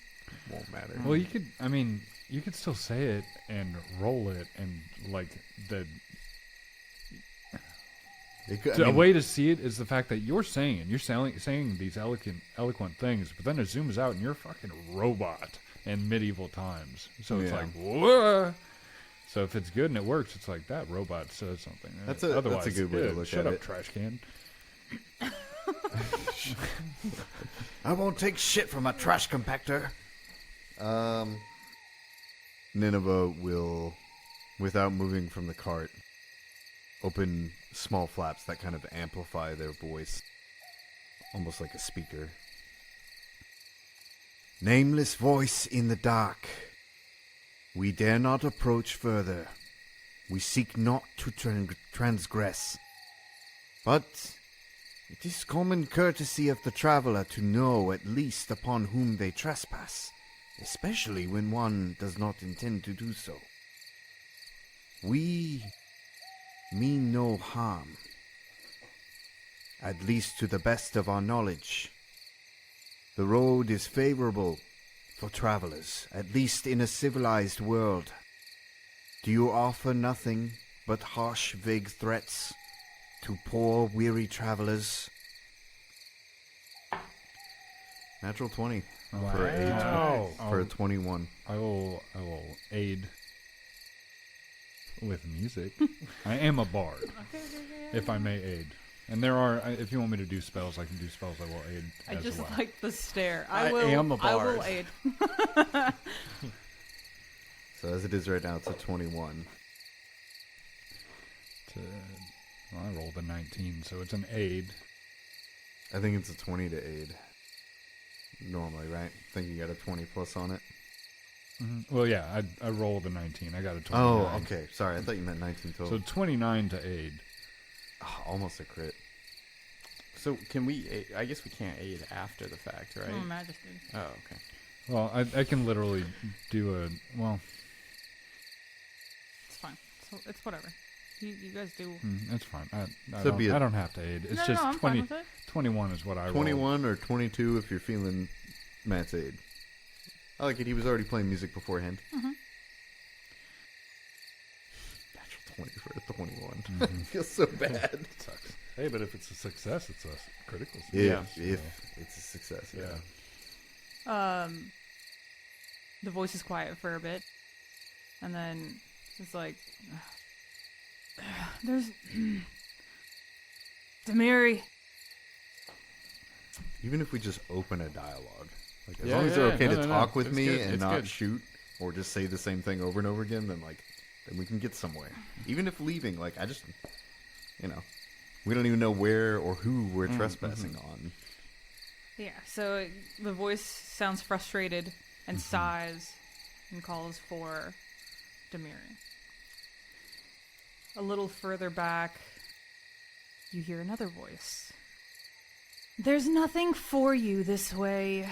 won't matter. Well, you could still say it and roll it, and like a way to see it is the fact that you're saying these eloquent things, but then it zooms out and you're a fucking robot in medieval times. So it's like, whoa. So if it's good and it works, it's like that robot says something. Otherwise, that's a good way to look shut at up, it. trash can. I won't take shit from a trash compactor. Nineveh will, without moving from the cart, open small flaps that kind of amplify their voice, almost like a speaker. Nameless voice in the dark. We dare not approach further. We seek not to transgress. But it is common courtesy of the traveler to know at least upon whom they trespass, especially when one does not intend to do so. We mean no harm, at least to the best of our knowledge. The road is favorable for travelers, at least in a civilized world. Do you offer nothing but harsh, vague threats to poor, weary travelers? Natural 20 for aid. Wow. For a 21. I will aid with music. I am a bard, if I may aid. And there are, if you want me to do spells, I can do spells. I will aid. I as just well. like the stare. I I will. am a I will bard. aid. So as it is right now, it's a 21. Well, I rolled a 19, so it's an aid. I think it's a 20 to aid. Normally, right? I think you got a 20 plus on it. Mm-hmm. Well, yeah, I rolled a 19. I got a 29. Oh, okay. Sorry, I thought you meant 19 total. So 29 to aid. Almost a crit. So can we? I guess we can't aid after the fact, right? Oh, Majesty. Oh, okay. Well, I can literally do a, well... It's fine. It's whatever. You guys do. It's fine. I So be it. don't have to aid. It's No, just I'm 20, fine with it. 21 is what I rolled. 21 or 22 if you're feeling Matt's aid. I like it. He was already playing music beforehand. Mm-hmm. Natural 20 for a 21. Mhm. I feel so bad. Sucks. Hey, but if it's a success, it's a critical success. If it's a success, yeah. The voice is quiet for a bit, and then it's like, there's Demiri. Even if we just open a dialogue, like as Yeah, long as they're yeah, okay no, to no, talk with it's me good, and it's not good. shoot or just say the same thing over and over again, then we can get somewhere. Even if leaving, I just, we don't even know where or who we're trespassing on. Yeah, so the voice sounds frustrated and sighs and calls for Demiri. A little further back, you hear another voice. There's nothing for you this way.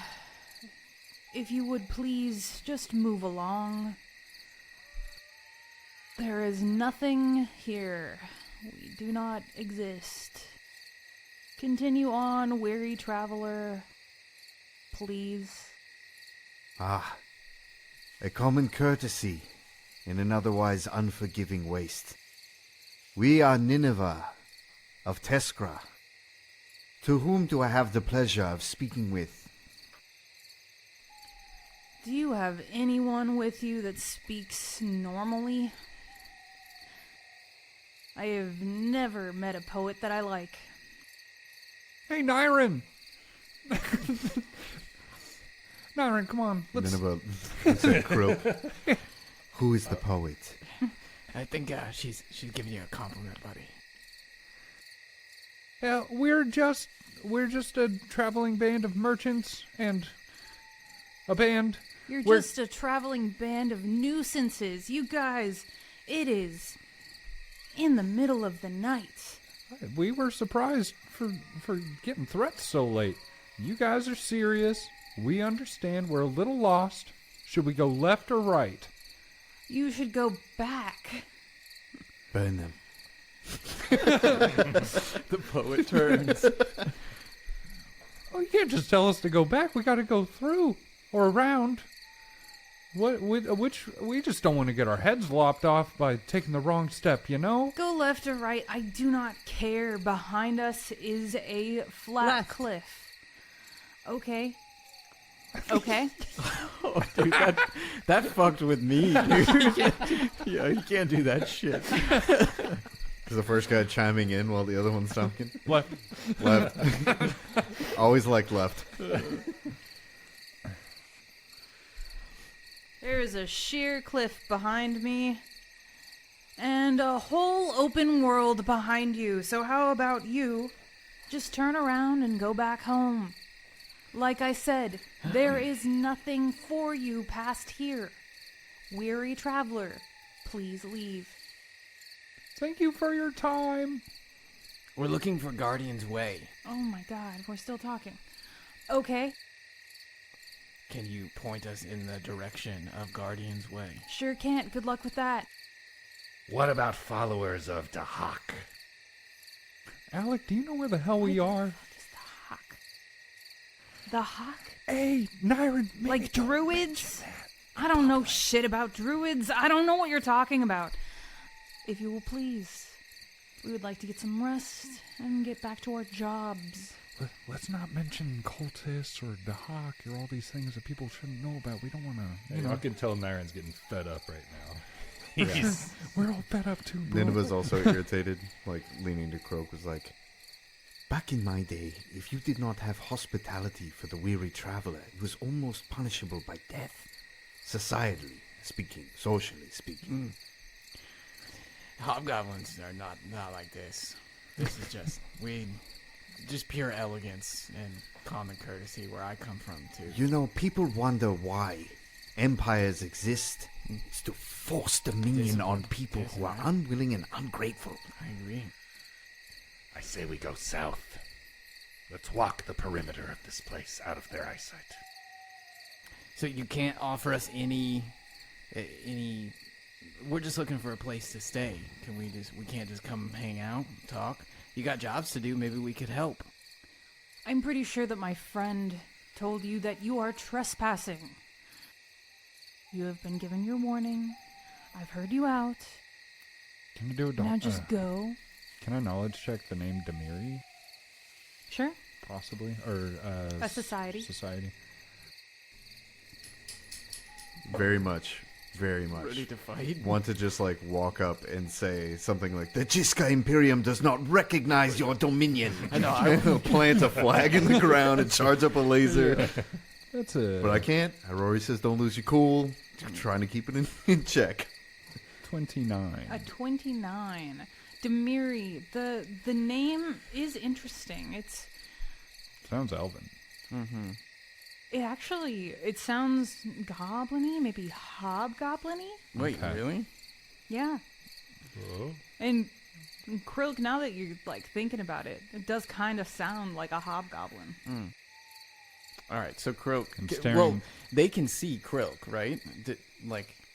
If you would please just move along. There is nothing here. We do not exist. Continue on, weary traveler. Please. Ah, a common courtesy in an otherwise unforgiving waste. We are Nineveh of Teskra. To whom do I have the pleasure of speaking with? Do you have anyone with you that speaks normally? I have never met a poet that I like. Hey, Nyren! Nyren, come on. Nineveh looks at Croak. Who is the poet? I think she's giving you a compliment, buddy. Yeah, we're just a traveling band of merchants and a band. You're We're- just a traveling band of nuisances. You guys, it is in the middle of the night. We were surprised for getting threats so late. You guys are serious. We understand. We're a little lost. Should we go left or right? You should go back. Burn them. The poet turns. Oh, you can't just tell us to go back. We got to go through or around. Which we just don't want to get our heads lopped off by taking the wrong step, you know? Go left or right, I do not care. Behind us is a flat Left. cliff. Okay. Okay. Oh, dude, that fucked with me, dude. Yeah, you can't do that shit. Is the first guy chiming in while the other one's talking? Left. Left. Always liked left. There is a sheer cliff behind me and a whole open world behind you. So how about you just turn around and go back home? Like I said, there is nothing for you past here. Weary traveler, please leave. Thank you for your time. We're looking for Guardian's Way. Oh my god, we're still talking. Okay, Can you point us in the direction of Guardian's Way? sure can't. Good luck with that. What about followers of the Hawk? Alec, do you know where the hell we are? What is the hawk? The hawk? Hey, Nyron. Like druids? I don't know shit about druids. I don't know what you're talking about. If you will please, we would like to get some rest and get back to our jobs. Let's not mention cultists or the Hawk or all these things that people shouldn't know about. We don't want to, You know, I can tell Nyron's getting fed up right now. We're all fed up too, bro. Nineveh's also irritated, like leaning to Croak, was like, back in my day, if you did not have hospitality for the weary traveler, it was almost punishable by death. Societally speaking, socially speaking. Hobgoblins are not like this. This is just pure elegance and common courtesy where I come from, too. You know, people wonder why empires exist. It's to force dominion on people who are unwilling and ungrateful. I agree. I say we go south. Let's walk the perimeter of this place out of their eyesight. So you can't offer us any. We're just looking for a place to stay. We can't just come hang out, talk? You got jobs to do, maybe we could help. I'm pretty sure that my friend told you that you are trespassing. You have been given your warning. I've heard you out. Can you do a Now just go. Can I knowledge check the name Demiri, Sure. possibly? Or, A society. Society. Very much. Very much. Ready to fight? Want to just like walk up and say something like, the Jiska Imperium does not recognize your dominion. I know. Plant a flag in the ground and charge up a laser. That's a But I can't. Rory says don't lose your cool. I'm trying to keep it in check. 29. A 29. Demiri. The name is interesting. Sounds elven. Mm-hmm. It sounds goblin-y, maybe hobgoblin-y. Wait, Okay. really? Yeah. Whoa. And Krilk, now that you're like thinking about it, it does kind of sound like a hobgoblin. All right, so Croak. I'm Well, staring. they can see Krilk, right?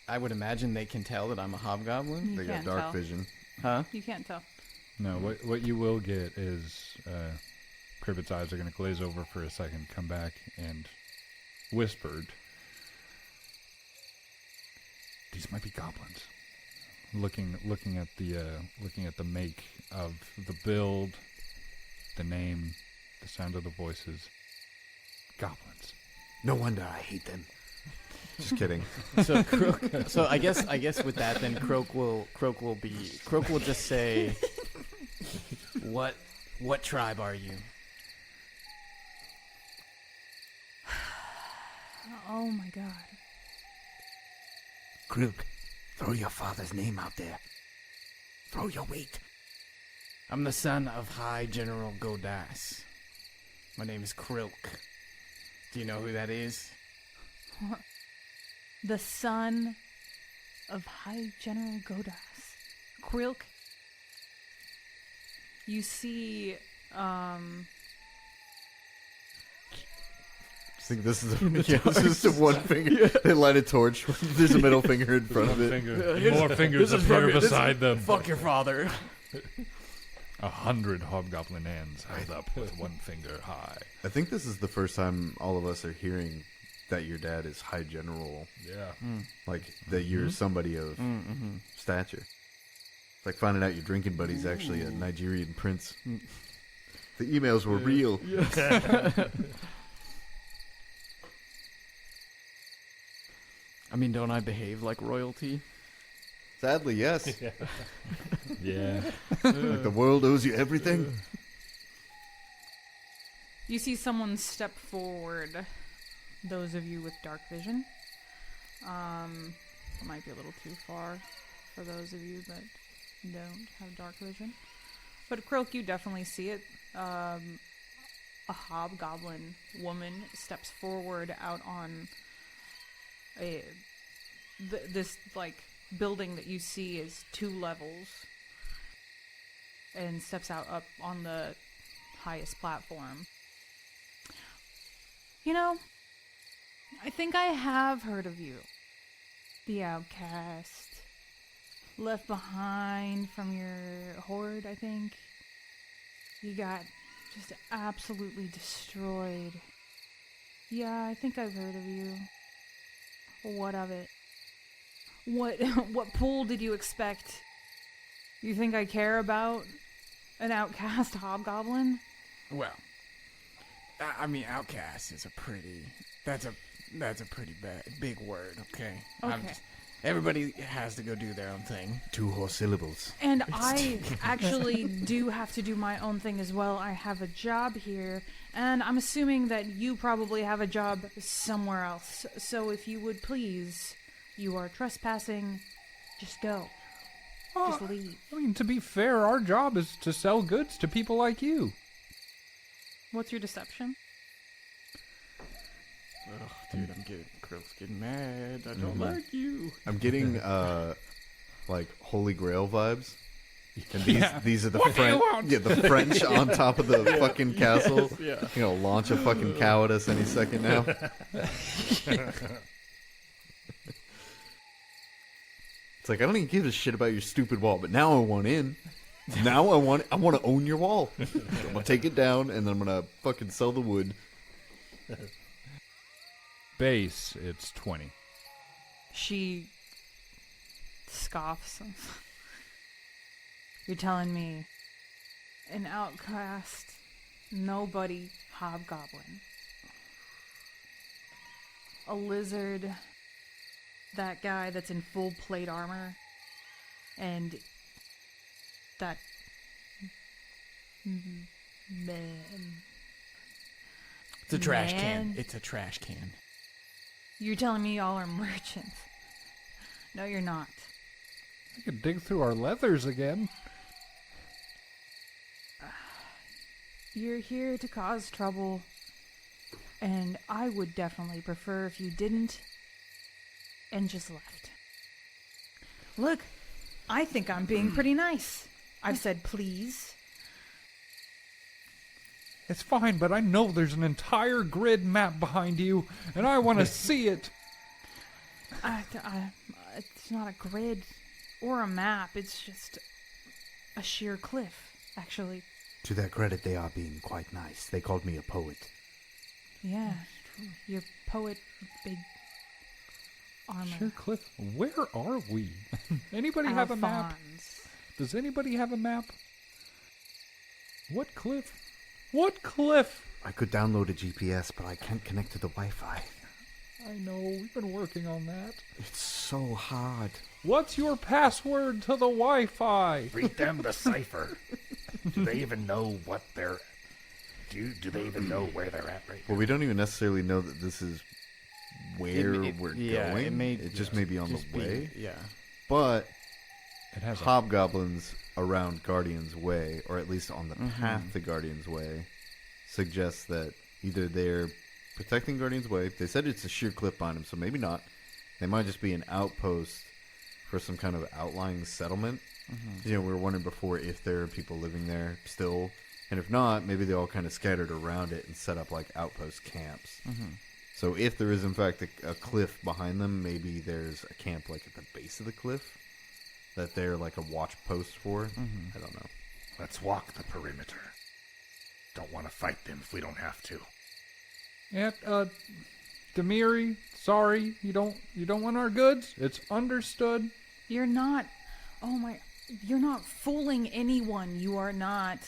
I would imagine they can tell that I'm a hobgoblin. You They got can't dark tell. vision. Huh? You can't tell. No, what you will get is Cribbit's eyes are going to glaze over for a second, come back, and whispered, "These might be goblins." Looking at the make of the build, the name, the sound of the voices. Goblins. No wonder I hate them. Just kidding. So Croak. So I guess with that, then Croak will just say, "What tribe are you?" Oh my god. Krilk, throw your father's name out there. Throw your weight. I'm the son of High General Godas. My name is Krilk. Do you know who that is? The son of High General Godas. Krilk. You see, I think this is the one finger. They light a torch. There's a middle finger in front of it. More fingers appear beside them. Fuck your father. 100 hobgoblin hands held up with one finger high. I think this is the first time all of us are hearing that your dad is High General. Yeah. Like, that you're somebody of stature. It's like finding out your drinking buddy's actually a Nigerian prince. The emails were real. I mean, don't I behave like royalty? Sadly, yes. Yeah. Like the world owes you everything. You see someone step forward. Those of you with dark vision. Might be a little too far for those of you that don't have dark vision. But Krilk, you definitely see it. A hobgoblin woman steps forward out on this like building that you see is 2 levels, and steps out up on the highest platform. You know, I think I have heard of you. The outcast. Left behind from your horde, I think. You got just absolutely destroyed. Yeah, I think I've heard of you. What of it? What pool did you expect? You think I care about an outcast hobgoblin? Well, I mean, outcast is a pretty. That's a pretty big word. Okay. Okay. Everybody has to go do their own thing. 2 whole syllables. And I actually do have to do my own thing as well. I have a job here, and I'm assuming that you probably have a job somewhere else. So if you would please, you are trespassing, just go. Just leave. I mean, to be fair, our job is to sell goods to people like you. What's your deception? Ugh, dude, Krill's getting mad. I don't like you. I'm getting, like, Holy Grail vibes. And these are the What do you French. want? Yeah, the French on top of the fucking castle. Yeah. You know, launch a fucking cow at us any second now. It's like, I don't even give a shit about your stupid wall, but now I want in. Now I want to own your wall. I'm gonna take it down, and then I'm gonna fucking sell the wood. Base, it's 20. She scoffs. You're telling me an outcast, nobody hobgoblin, a lizard, that guy that's in full plate armor, and that man. It's a trash can. Man. It's a trash can. You're telling me y'all are merchants? No, you're not. We could dig through our leathers again. You're here to cause trouble, and I would definitely prefer if you didn't and just left. Look, I think I'm being pretty nice. I've said please. It's fine, but I know there's an entire grid map behind you, and I want to see it. It's not a grid or a map. It's just a sheer cliff, actually. To their credit, they are being quite nice. They called me a poet. Yeah, your poet, big armor. Sure, Cliff, where are we? Anybody have a map? Alphonse. Does anybody have a map? What cliff? What cliff? I could download a GPS, but I can't connect to the Wi-Fi. I know, we've been working on that. It's so hard. What's your password to the Wi-Fi? Read them the cipher. Do they even know what they're... Do they even know where they're at right now? Well, we don't even necessarily know that this is where we're going. It just may be on the way. Yeah. But It has a hobgoblins around Guardian's Way, or at least on the path to Guardian's Way, suggests that either they're protecting Guardian's Way. They said it's a sheer cliff behind them, so maybe not. They might just be an outpost for some kind of outlying settlement. You know, we were wondering before if there are people living there still. And if not, maybe they all kind of scattered around it and set up like outpost camps. So if there is in fact a cliff behind them, maybe there's a camp like at the base of the cliff that they're like a watch post for. I don't know. Let's walk the perimeter. Don't want to fight them if we don't have to. Yeah, Demiri, sorry, you don't want our goods. It's understood. You're not. Oh my. You're not fooling anyone. You are not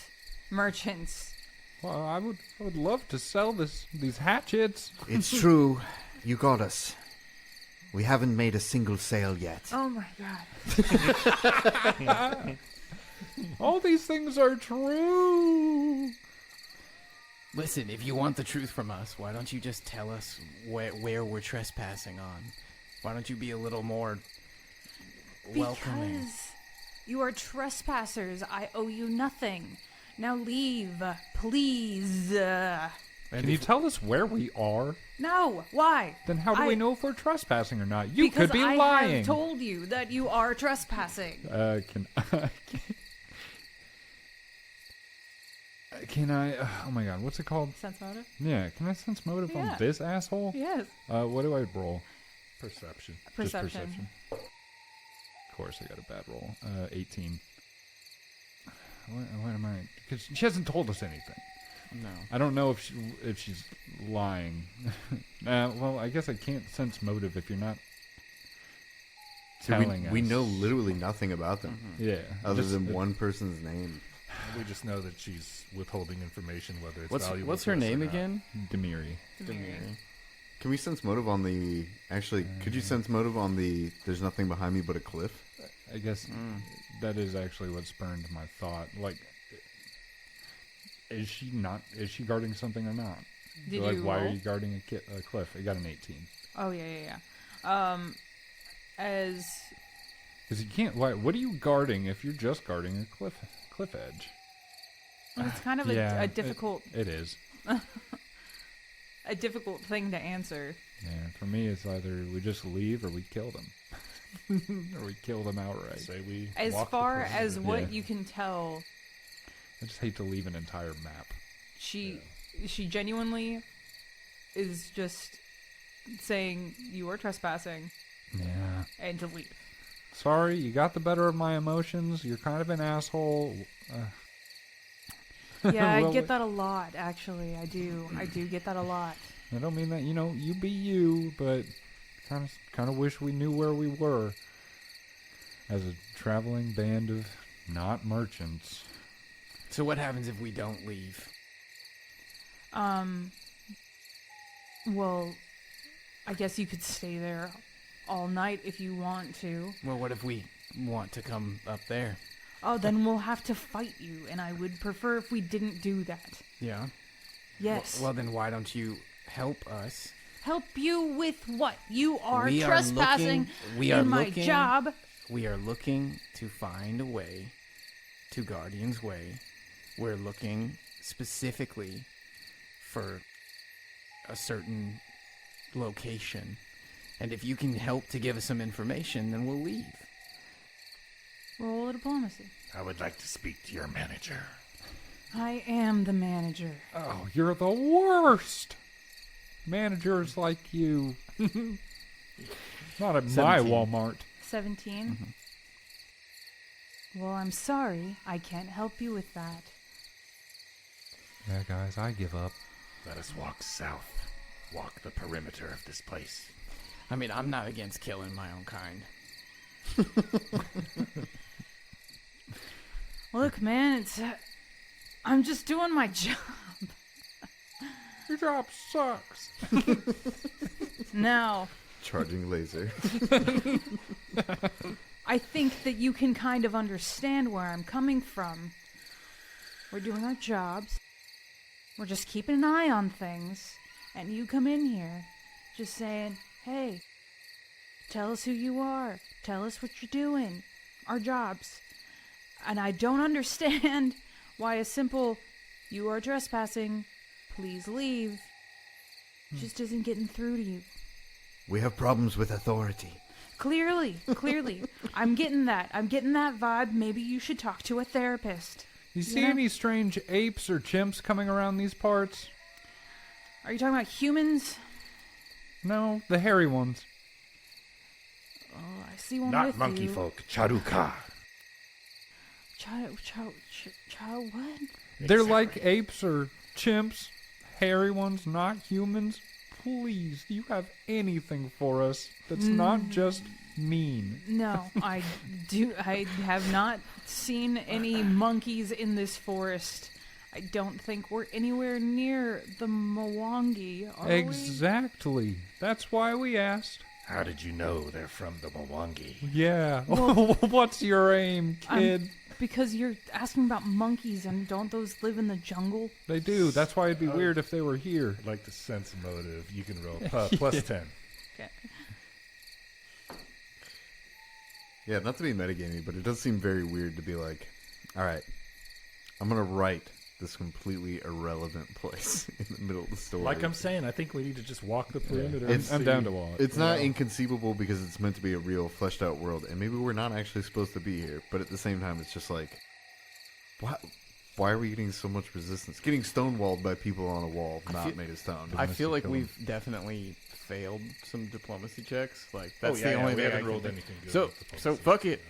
merchants. Well, I would love to sell these hatchets. It's true. You got us. We haven't made a single sale yet. Oh my god. All these things are true. Listen, if you want the truth from us, why don't you just tell us where we're trespassing on? Why don't you be a little more welcoming? Because you are trespassers. I owe you nothing. Now leave, please. Can you tell us where we are? No. Why? Then how do we know if we're trespassing or not? You because could be I lying. have told you that you are trespassing. Can I? Oh my God, what's it called? Sense motive? Yeah, can I sense motive Yeah. on this asshole? Yes. What do I roll? Perception. Just Perception. perception. Of course, I got a bad roll. 18. What am I? Because she hasn't told us anything. No. I don't know if she's lying. Well, I guess I can't sense motive if you're not So telling us. we know literally nothing about them, Yeah. other just- than one person's name. We just know that she's withholding information, whether it's What's valuable. what's to her us or name not. again? Demiri. Demiri. Can we sense motive on the... Actually, could you sense motive on the... There's nothing behind me but a cliff? I guess that is actually what spurned my thought. Like, is she guarding something or not? Did Like, you why are roll? you guarding a cliff? I got an 18. Oh, yeah. As... Because you can't. What are you guarding if you're just guarding a cliff edge? Well, it's kind of Yeah, a difficult It is. a difficult thing to answer. Yeah, for me, it's either we just leave or we kill them, or we kill them outright. Say we As walk the far as perimeter. what Yeah. you can tell, I just hate to leave an entire map. she genuinely is just saying you are trespassing Yeah. and to leave. Sorry, you got the better of my emotions. You're kind of an asshole. Yeah, I Well, get that a lot, actually. I do get that a lot. I don't mean that, you be you, but kind of wish we knew where we were as a traveling band of not merchants. So what happens if we don't leave? Well, I guess you could stay there all night if you want to. Well, what if we want to come up there? Oh, then we'll have to fight you, and I would prefer if we didn't do that. Yeah. Yes. Well, then why don't you help us? Help you with what? You are We are trespassing in my job. We are looking to find a way to Guardian's Way. We're looking specifically for a certain location. And if you can help to give us some information, then we'll leave. Roll a diplomacy. I would like to speak to your manager. I am the manager. Oh, you're the worst! Managers like you. Not at my 17. Walmart. 17. Well, I'm sorry. I can't help you with that. Yeah, guys, I give up. Let us walk south. Walk the perimeter of this place. I mean, I'm not against killing my own kind. Look, man, it's... I'm just doing my job. Your job sucks. Now, Charging laser. I think that you can kind of understand where I'm coming from. We're doing our jobs. We're just keeping an eye on things. And you come in here just saying, hey, tell us who you are. Tell us what you're doing. Our jobs. And I don't understand why a simple, you are trespassing, please leave, just isn't getting through to you. We have problems with authority. Clearly. I'm getting that vibe. Maybe you should talk to a therapist. You see Yeah. any strange apes or chimps coming around these parts? Are you talking about humans? No, the hairy ones. Oh, I see one Not with monkey you. folk, Charuka. What? They're like apes or chimps, hairy ones, not humans. Please, do you have anything for us that's not just mean? No, I have not seen any monkeys in this forest. I don't think we're anywhere near the Mwangi, are we? Exactly. That's why we asked. How did you know they're from the Mwangi? Yeah. Well, What's your aim, kid? Because you're asking about monkeys, and don't those live in the jungle? They do. That's why it'd be weird if they were here. I'd like to sense motive. You can roll plus 10. Okay. Yeah, not to be metagamey, but it does seem very weird to be like, all right, I'm going to write this completely irrelevant place in the middle of the story. Like I'm saying, I think we need to just walk the perimeter. It's- and I'm see. down to walk. It's not inconceivable because it's meant to be a real fleshed out world, and maybe we're not actually supposed to be here, but at the same time, it's just like, why are we getting so much resistance? Getting stonewalled by people on a wall, not made of stone. I feel like Kill we've definitely failed some diplomacy checks. Like Oh, that's yeah, the only we thing I haven't can rolled think. anything good. So with the so policy. fuck it,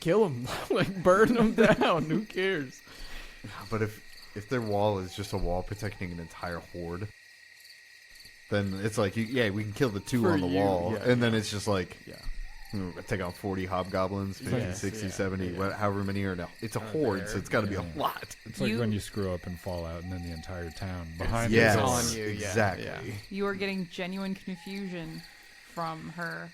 kill them, like burn them down. Who cares? them. But if their wall is just a wall protecting an entire horde, then it's like, we can kill the two For on the you, wall, yeah, and then it's just like, Yeah. take out 40 hobgoblins, 50, Yes, 60, yeah, 70, yeah. however many are now. It's a horde, so it's got to be a lot. It's like You- when you screw up in Fallout and then the entire town behind Yes, you. on you, yeah, exactly. yeah. You are getting genuine confusion from her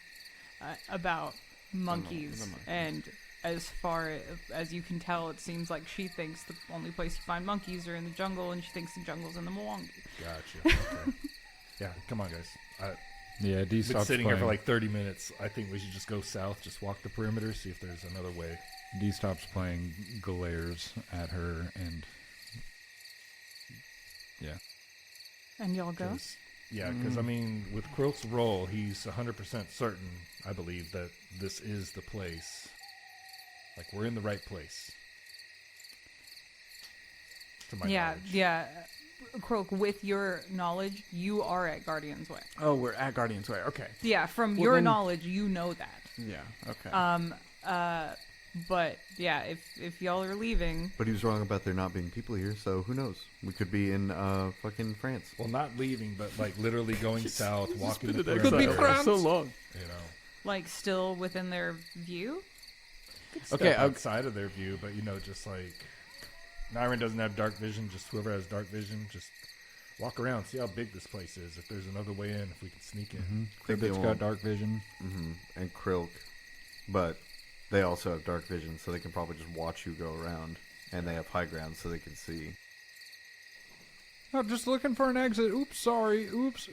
about monkeys, the monkey. and as far as you can tell, it seems like she thinks the only place you find monkeys are in the jungle, and she thinks the jungle's in the Mwangi. Gotcha. Okay. Yeah, come on, guys. Yeah, D Been stops sitting playing. here for like 30 minutes. I think we should just go south, just walk the perimeter, see if there's another way. D stops playing, glares at her, and yeah. And y'all go? Because I mean, with Quilt's role, he's 100% certain, I believe, that this is the place. Like, we're in the right place. To my knowledge. Yeah. Croak, with your knowledge, you are at Guardian's Way. Oh, we're at Guardian's Way. Okay. Yeah, from Well, your then- knowledge, you know that. Yeah. Okay. But yeah, if y'all are leaving, But he was wrong about there not being people here, so who knows? We could be in fucking France. Well, not leaving, but like literally going south, walking the Could perimeter. be France. So long. You know, like, still within their view. Okay. step outside of their view, but just like Nyron doesn't have dark vision. Just whoever has dark vision, just walk around, see how big this place is. If there's another way in, if we can sneak in. Think they Cribbit's got won't. dark vision. And Krilk, but they also have dark vision, so they can probably just watch you go around, and they have high ground, so they can see. Oh, just looking for an exit. Oops, sorry. Oops.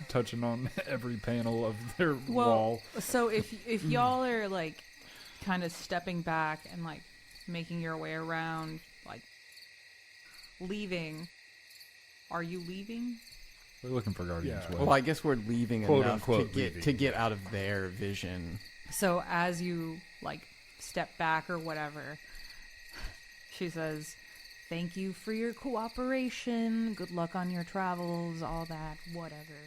Touching on every panel of their wall. So if y'all are like kind of stepping back and like making your way around, like leaving, are you leaving? We're looking for Guardian's Yeah. Way. Well, I guess we're leaving Quote, enough unquote, to leaving. get out of their vision. So as you like step back or whatever, she says, "Thank you for your cooperation. Good luck on your travels, all that, whatever."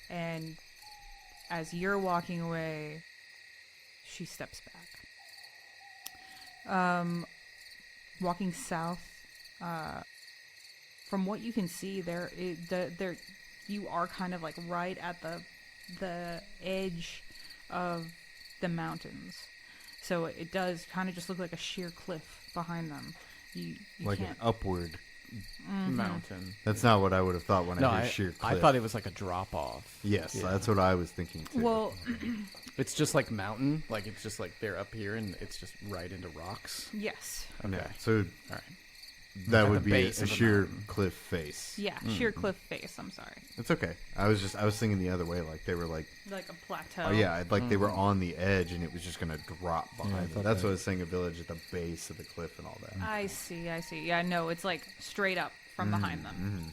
And as you're walking away, she steps back. Walking south, from what you can see, you are kind of like right at the edge of the mountains. So it does kind of just look like a sheer cliff behind them. You Like can't. an upward. Mountain. That's not what I would have thought when No, I hear sheer cliff. I thought it was like a drop off. Yes, Yeah. that's what I was thinking too. Well, It's just like mountain. Like it's just like they're up here and it's just right into rocks. yes. Okay. yeah, so All right. that At would the be base a of the sheer mountain. cliff face. Yeah, sheer cliff face. I'm sorry. It's okay. I was thinking the other way, like they were like, Like a plateau. oh yeah, like they were on the edge and it was just gonna drop I behind them. thought That's that- what I was saying. A village at the base of the cliff and all that. I see. Yeah, no, it's like straight up from behind them.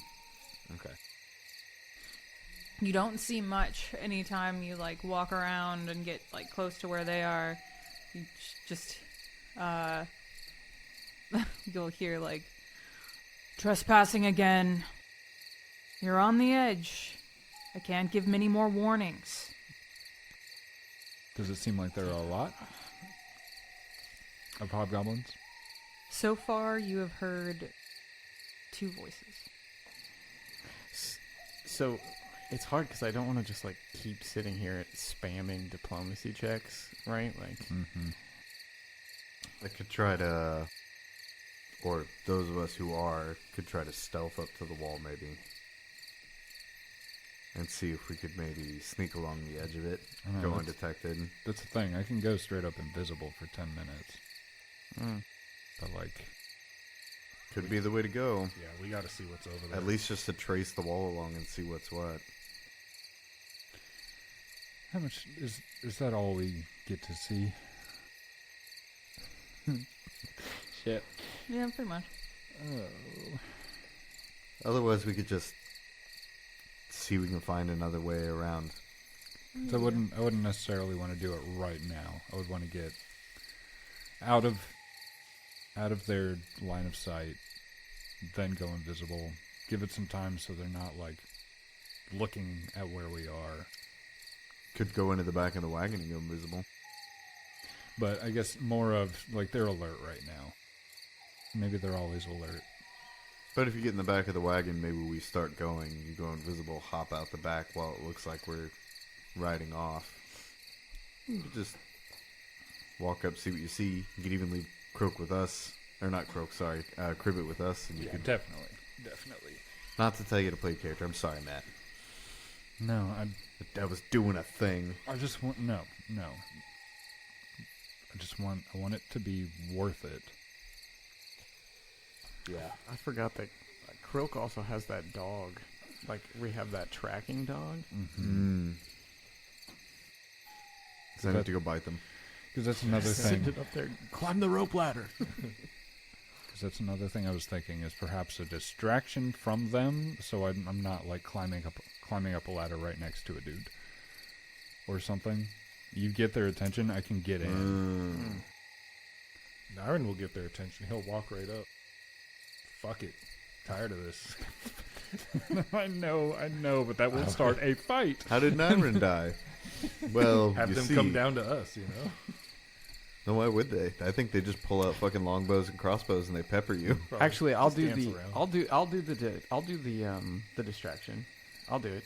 Okay. You don't see much anytime you like walk around and get like close to where they are. You just you'll hear like trespassing again. You're on the edge. I can't give many more warnings. Does it seem like there are a lot of hobgoblins? So far, you have heard 2 voices. So it's hard because I don't want to just like keep sitting here spamming diplomacy checks, right? Like, Mm-hmm. I could try to, or those of us who are, could try to stealth up to the wall maybe. And see if we could maybe sneak along the edge of it, I know, go that's- undetected. That's the thing. I can go straight up invisible for 10 minutes. But, like, Could be the way to go. Yeah, we got to see what's over there. At least just to trace the wall along and see what's what. how much is that all we get to see? Shit. Yeah, pretty much. Oh. Otherwise, we could just see if we can find another way around. So I wouldn't necessarily want to do it right now. I would want to get out of their line of sight, then go invisible. Give it some time so they're not like looking at where we are. Could go into the back of the wagon and go invisible. But I guess more of like they're alert right now. Maybe they're always alert. But if you get in the back of the wagon, maybe we start going. You go invisible, hop out the back while it looks like we're riding off. You could just walk up, see what you see. You could even leave Croak with us. Or not Croak, sorry. Cribbit with us. And you could, Definitely. not to tell you to play character. I'm sorry, Matt. No, I was doing a thing. I just want no. I want it to be worth it. Yeah. I forgot that Croak also has that dog. Like, we have that tracking dog. Mm. So I have to go bite them. Because that's another thing. Sit it up there. Climb the rope ladder. Because that's another thing I was thinking is perhaps a distraction from them, so I'm not like climbing up a ladder right next to a dude or something. You get their attention, I can get in. Nyron will get their attention. He'll walk right up. Fuck it. Tired of this. I know, but that will start a fight. How did Nyron die? Well, Have you them see. come down to us, you know? No, why would they? I think they just pull out fucking longbows and crossbows and they pepper you. Probably Actually, I'll just do dance the around. I'll do the distraction. I'll do it.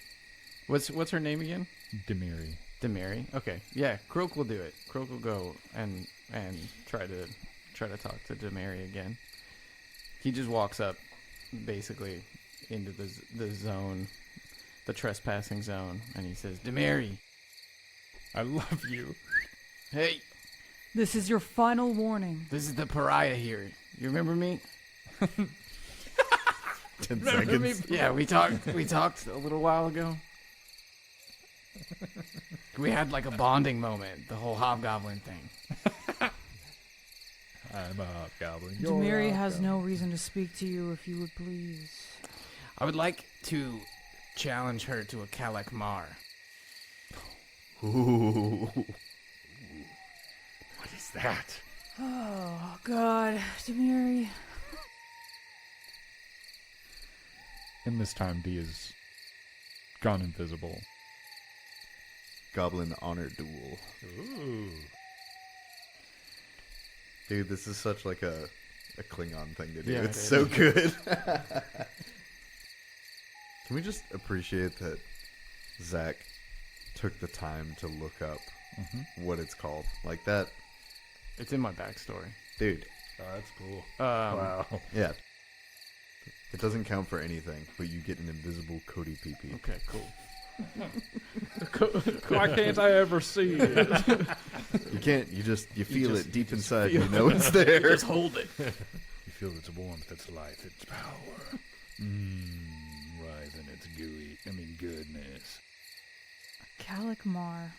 What's her name again? Demiri. Demiri. Okay. Yeah, Croak will do it. Croak will go and try to talk to Demiri again. He just walks up basically into the zone, the trespassing zone, and he says, "Demiri, I love you. hey, This is your final warning. this is the pariah here. You remember me? 10 seconds. Yeah, we talked a little while ago. We had like a bonding moment, the whole hobgoblin thing. I'm a hobgoblin. Demiri has no reason to speak to you, if you would please. I would like to challenge her to a Kalak Mar. Ooh. What is that? Oh, God. Demiri. In this time, D is gone invisible. Goblin honor duel. Ooh. Dude, this is such like a Klingon thing to do. Yeah, it's it so is. good. Can we just appreciate that Zach took the time to look up what it's called? Like that, It's in my backstory. dude. Oh, that's cool. Wow. Yeah. It doesn't count for anything, but you get an invisible Cody PP. Okay, cool. Why can't I ever see it? You can't. You feel just- it deep you just inside. feel You know it's there. Just hold it. You feel its warmth, its life, its power. Rise in its goodness. Kalak Mar.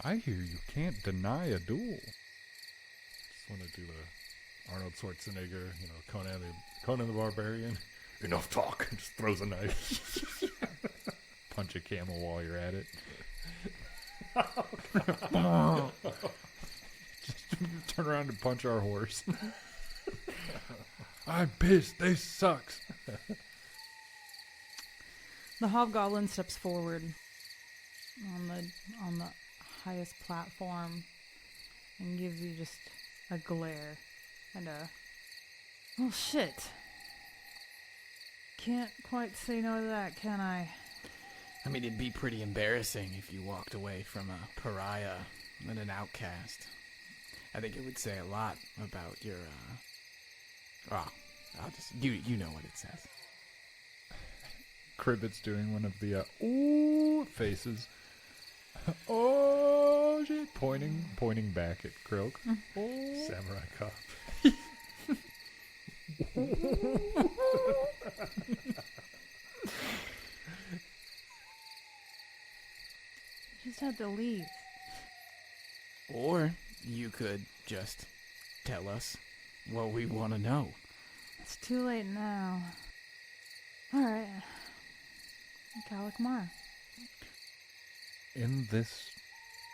I hear you can't deny a duel. Just want to do the Arnold Schwarzenegger, Conan the Barbarian. Enough talk. Just throws a knife. Punch a camel while you're at it. Just turn around and punch our horse. I'm pissed. This sucks. The hobgoblin steps forward on the highest platform and gives you just a glare, and a... Oh, shit. Can't quite say no to that, can I? I mean, it'd be pretty embarrassing if you walked away from a pariah and an outcast. I think it would say a lot about your, I'll just, you know what it says. Cribbit's doing one of the, ooh faces. Oh, shit. Pointing back at Croak. Samurai cop. Just had to leave. Or you could just tell us what we want to know. It's too late now. Alright. Calicmar. In this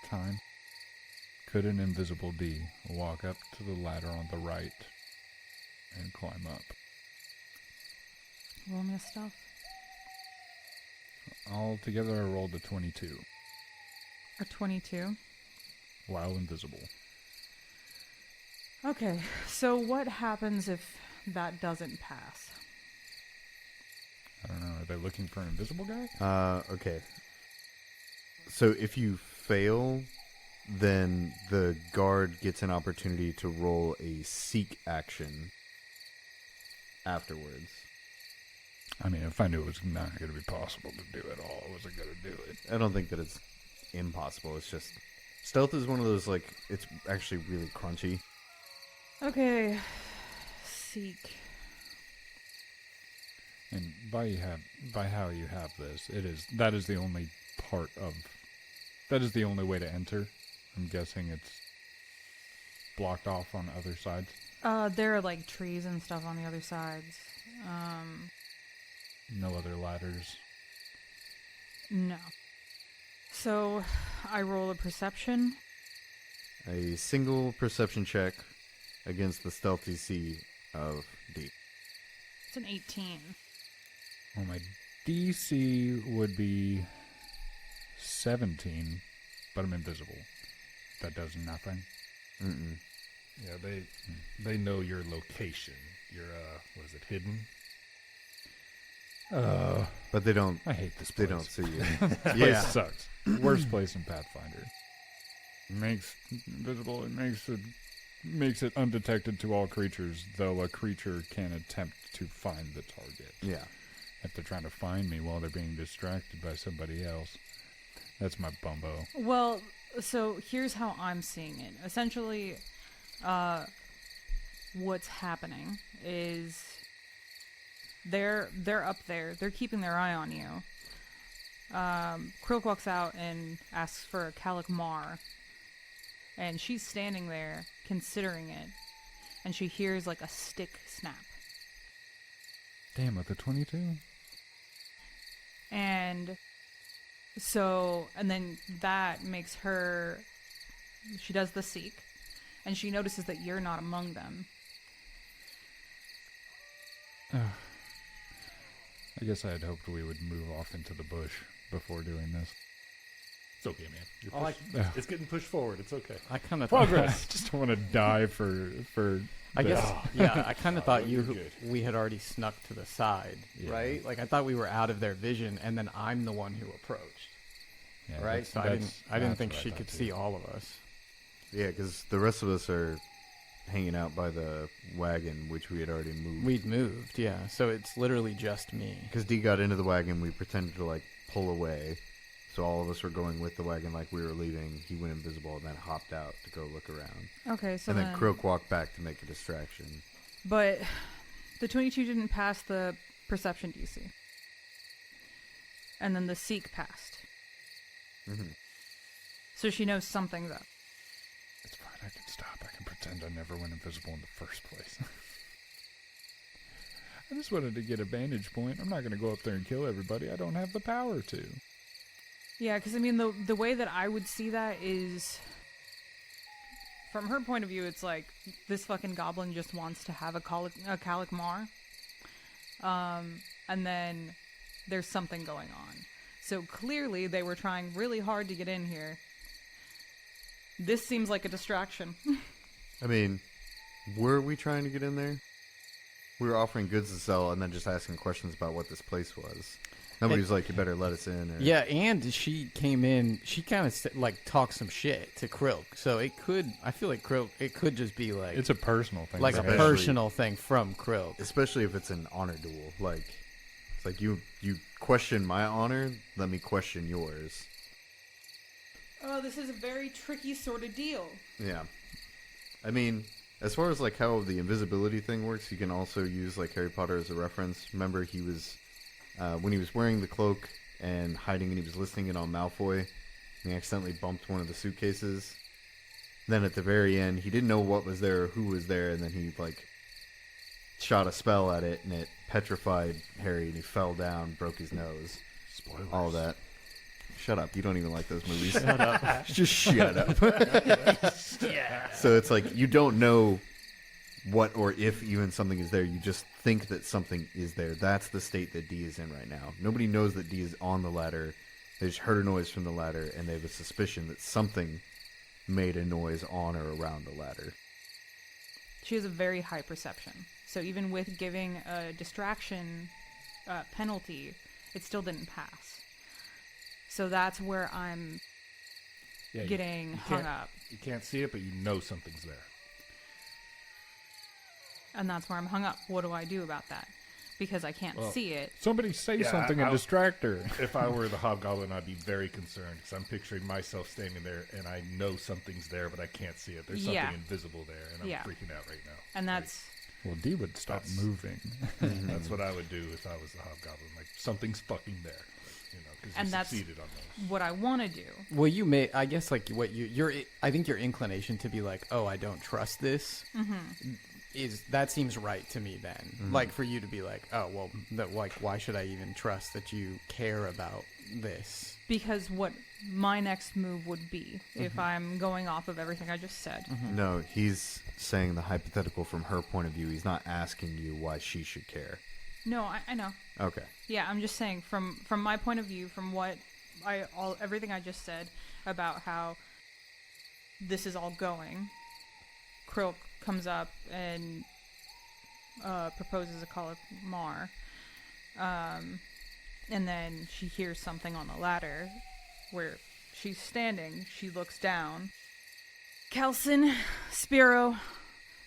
time, could an invisible D walk up to the ladder on the right and climb up? Roll me a stealth. Altogether, I rolled a 22, Or 22. while invisible. Okay, so what happens if that doesn't pass? I don't know, are they looking for an invisible guy? Okay. So if you fail, then the guard gets an opportunity to roll a seek action afterwards. I mean, if I knew it was not going to be possible to do it all, I wasn't going to do it. I don't think that it's impossible. It's just stealth is one of those, like, it's actually really crunchy. Okay. Seek. And by how you have this, that is the only part of, that is the only way to enter. I'm guessing it's blocked off on other sides. There are like trees and stuff on the other sides. No other ladders. No. So, I roll a perception. A single perception check against the stealth DC of D. It's an 18. Well, my DC would be 17, but I'm invisible. That does nothing. Mm-mm. Yeah, they know your location. You're what is it, hidden? But they don't. I hate this They place. don't see you. This place sucks. Worst place in Pathfinder. Makes invisible. It makes it undetected to all creatures, though a creature can attempt to find the target. Yeah. If they're trying to find me while they're being distracted by somebody else, that's my bumbo. Well, so here's how I'm seeing it. Essentially, what's happening is they're up there. They're keeping their eye on you. Krilk walks out and asks for a Calicmar. And she's standing there, considering it. And she hears like a stick snap. Damn, with the 22? And so, and then that makes her, she does the seek. And she notices that you're not among them. I guess I had hoped we would move off into the bush before doing this. It's okay, man. Yeah. It's getting pushed forward. It's okay. I kind of Progress! I just don't want to die for I this. guess, yeah, I kind of thought you're good. we had already snuck to the side, Yeah. right? Like, I thought we were out of their vision, and then I'm the one who approached, Yeah, right? that's- So I that's- didn't that's think what I she thought could too. see all of us. Yeah, because the rest of us are hanging out by the wagon, which we had already moved. We'd moved, yeah. So it's literally just me. Because D got into the wagon, we pretended to, like, pull away. So all of us were going with the wagon like we were leaving. He went invisible and then hopped out to go look around. Okay, so and then Croak walked back to make a distraction. But the 22 didn't pass the perception DC. And then the seek passed. Mm-hmm. So she knows something's up. It's fine, I can stop. I can pretend I never went invisible in the first place. I just wanted to get a vantage point. I'm not going to go up there and kill everybody. I don't have the power to. Yeah, because I mean, the way that I would see that is, from her point of view, it's like this fucking goblin just wants to have a Calicmar. And then there's something going on. So clearly they were trying really hard to get in here. This seems like a distraction. I mean, were we trying to get in there? We were offering goods to sell and then just asking questions about what this place was. Nobody was like, you better let us in. Or... Yeah, and she came in, she kind of like talked some shit to Krilk. So it could, I feel like Krilk, it could just be like... It's a personal thing. Like a Especially- personal thing from Krilk. Especially if it's an honor duel. Like, it's like you question my honor, let me question yours. Oh, this is a very tricky sort of deal. Yeah. I mean, as far as like how the invisibility thing works, you can also use like Harry Potter as a reference. Remember, he was when he was wearing the cloak and hiding, and he was listening in on Malfoy, and he accidentally bumped one of the suitcases. Then at the very end, he didn't know what was there or who was there, and then he like shot a spell at it, and it petrified Harry, and he fell down, broke his nose. Spoilers. All that. Shut up! You don't even like those movies. Shut up. Just shut up. Yeah. So it's like you don't know what or if even something is there. You just think that something is there. That's the state that D is in right now. Nobody knows that D is on the ladder. They just heard a noise from the ladder, and they have a suspicion that something made a noise on or around the ladder. She has a very high perception. So even with giving a distraction penalty, it still didn't pass. So that's where I'm Yeah, getting you hung can't- up. You can't see it, but you know something's there. And that's where I'm hung up. What do I do about that? Because I can't Well, see it. Somebody say Yeah, something and distract her. If I were the hobgoblin, I'd be very concerned because I'm picturing myself standing there and I know something's there, but I can't see it. There's something Yeah. invisible there, and I'm Yeah. freaking out right now. And that's Well, D would stop That's- moving. That's what I would do if I was the hobgoblin. Like something's fucking there, you know, because you And that's- succeeded on those. what I want to do. Well, you may, I guess, like what I think your inclination to be like, oh, I don't trust this, that seems right to me. Then, like for you to be like, oh, well, like why should I even trust that you care about this? Because what my next move would be, if I'm going off of everything I just said. No, he's saying the hypothetical from her point of view. He's not asking you why she should care. No, I know. Okay. Yeah, I'm just saying from my point of view, from what everything I just said about how this is all going. Krilk comes up and proposes a call of Mar, and then she hears something on the ladder where she's standing. She looks down. Kelson, Spiro,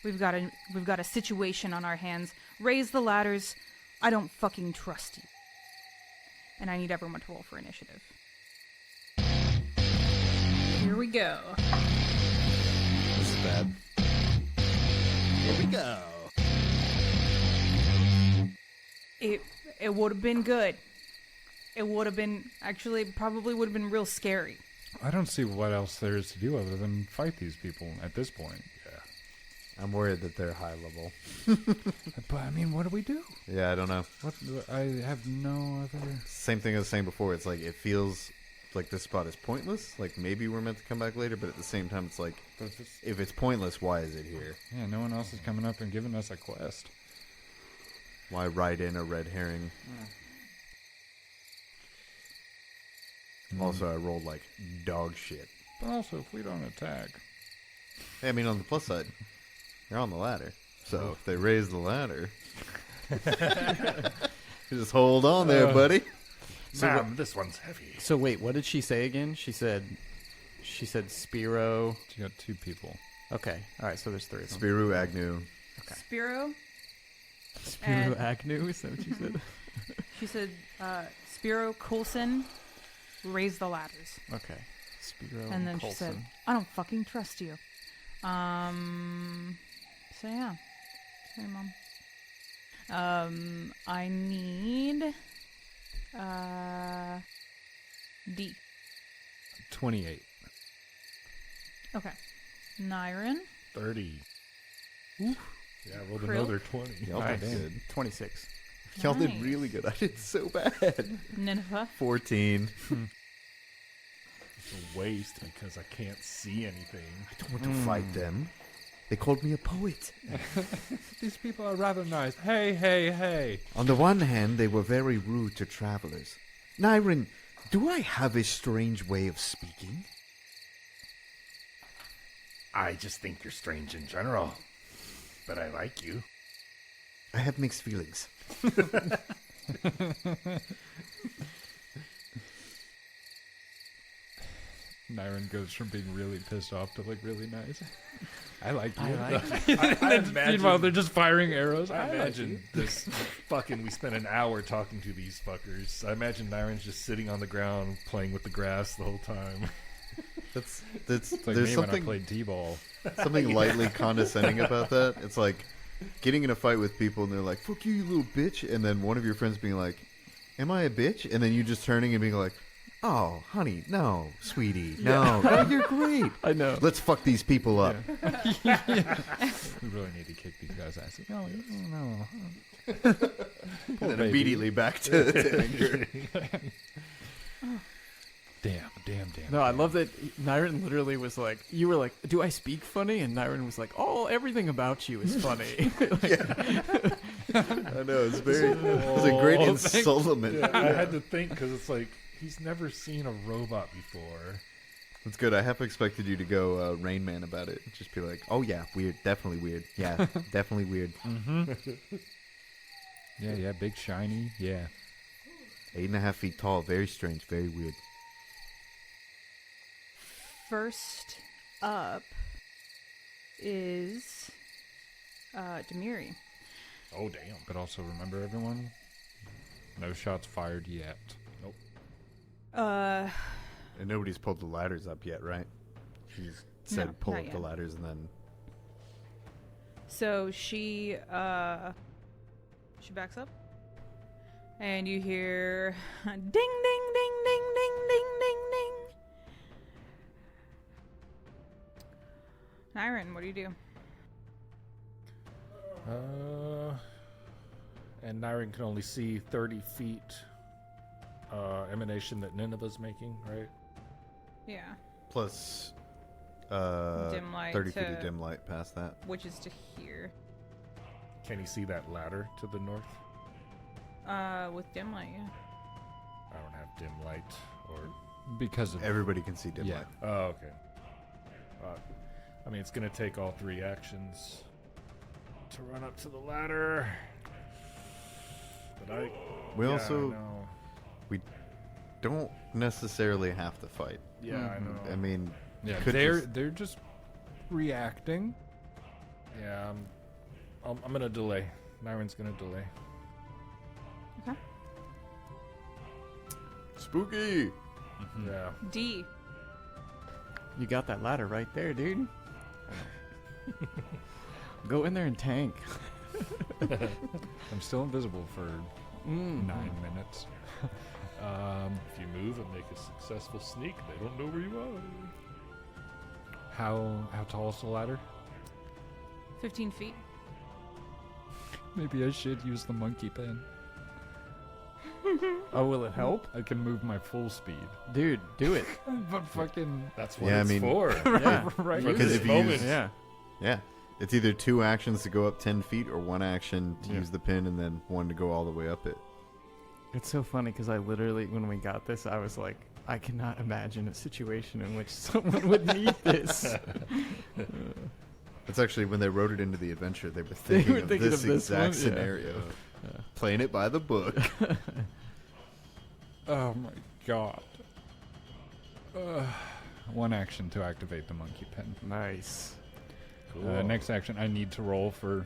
we've got a situation on our hands. Raise the ladders. I don't fucking trust you. And I need everyone to roll for initiative. Here we go. This is bad. Here we go. It would have been good. It would have been, actually, probably would have been real scary. I don't see what else there is to do other than fight these people at this point. Yeah. I'm worried that they're high level. But I mean, what do we do? Yeah, I don't know. What? I have no other. Same thing I was saying before. It's like it feels like this spot is pointless. Like maybe we're meant to come back later, but at the same time, it's like if it's pointless, why is it here? Yeah, no one else is coming up and giving us a quest. Why write in a red herring? Also, I rolled like dog shit. But also, if we don't attack, Hey, I mean, on the plus side, you're on the ladder. So if they raise the ladder, just hold on there, buddy. Ma'am, this one's heavy. So wait, what did she say again? She said Spiro. you got two people. Okay, all right. So there's three of them. Spiru Agnew. Spiro, Spiro And- Agnew. Is that what she said? she said, Spiro, Coulson, raise the ladders. Okay. Spiro. And then she said, Coulson. I don't fucking trust you. So yeah. Sorry, Mom. I need, D. 28. Okay. Nyron, 30. Yeah, I rolled Krill? another 20. Y'all Nice. did good. 26. Y'all did Nice. really good. I did so bad. Nineveh, 14. It's a waste because I can't see anything. I don't want to fight them. They called me a poet. These people are rather nice. Hey, hey, hey. On the one hand, they were very rude to travelers. Nyron, do I have a strange way of speaking? I just think you're strange in general. But I like you. I have mixed feelings. Nyron goes from being really pissed off to like really nice. I like you. I like I imagine, Meanwhile, they're just firing arrows. I imagine this fucking. We spent an hour talking to these fuckers. I imagine Nyron's just sitting on the ground playing with the grass the whole time. That's It's like there's me something when I played t-ball. something lightly condescending about that. It's like getting in a fight with people and they're like, "Fuck you, you little bitch," and then one of your friends being like, "Am I a bitch?" And then you just turning and being like, "Oh, honey, no, sweetie, no, no, you're great. I know. Let's fuck these people up." We really need to kick these guys' asses. No, no. And then immediately back to anger. Damn. No, I love that Nyron literally was like, you were like, "Do I speak funny?" And Nyron was like, "Oh, everything about you is funny." I know, it's a great insultment. Yeah, I had to think because it's like he's never seen a robot before. That's good. I half expected you to go Rain Man about it. Just be like, "Oh yeah, weird, definitely weird. Yeah, definitely weird." Yeah, big shiny. Yeah. 8.5 feet tall, very strange, very weird. First up is Demiri. Oh damn! But also remember, everyone, no shots fired yet. Nope. And nobody's pulled the ladders up yet, right? She's said No, pull not up the yet. ladders and then... So she backs up, and you hear ding ding ding ding ding ding ding ding. Nyron, what do you do? And Nyron can only see 30 feet emanation that Nineveh's making, right? Yeah, Plus dim light 30 feet to- of dim light past that. which is to here. Can he see that ladder to the north? With dim light, yeah. I don't have dim light or... Because of Everybody can see dim yeah. light. Oh, okay. I mean, it's going to take all 3 actions to run up to the ladder. But We yeah, also I know. don't necessarily have to fight. Yeah, I know. I mean, Yeah, could they're just- they're just reacting. Yeah, I'm going to delay. Nyron's going to delay. Okay. Spooky! Yeah. D. You got that ladder right there, dude. Go in there and tank. I'm still invisible for 9 minutes. If you move and make a successful sneak, they don't know where you are. How tall is the ladder? 15 feet. Maybe I should use the monkey pen. Oh, will it help? I can move my full speed. Dude, do it. But fucking That's what Yeah, I it's mean- for. Yeah. right. For Because this if you moment. use- Yeah. Yeah. It's either 2 actions to go up 10 feet or 1 action to Yeah. use the pin and then 1 to go all the way up it. It's so funny because I literally, when we got this, I was like, I cannot imagine a situation in which someone would need this. It's actually when they wrote it into the adventure, they were They thinking, were of thinking this of this exact one? Yeah. scenario. Playing it by the book. Oh my god. 1 action to activate the monkey pen. Nice. Cool. Next action, I need to roll for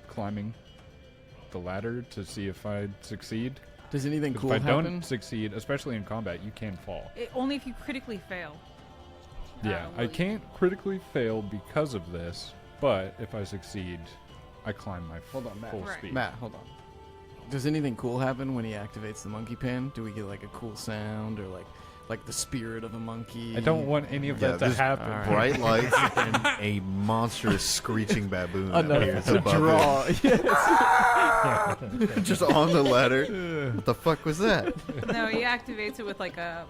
climbing the ladder to see if I succeed. Does anything 'Cause cool if I happen? don't succeed, especially in combat, you can fall. Only if you critically fail. Yeah, will I you- can't critically fail because of this, but if I succeed, I climb my Hold on, Matt. full Right. speed. Matt, hold on. Does anything cool happen when he activates the monkey pen? Do we get like a cool sound or like the spirit of a monkey? I don't want any of Yeah, that to this- happen. All right. Bright lights and a monstrous screeching baboon Enough appears to above draw. Yes. it. Just on the ladder. What the fuck was that? No, he activates it with like a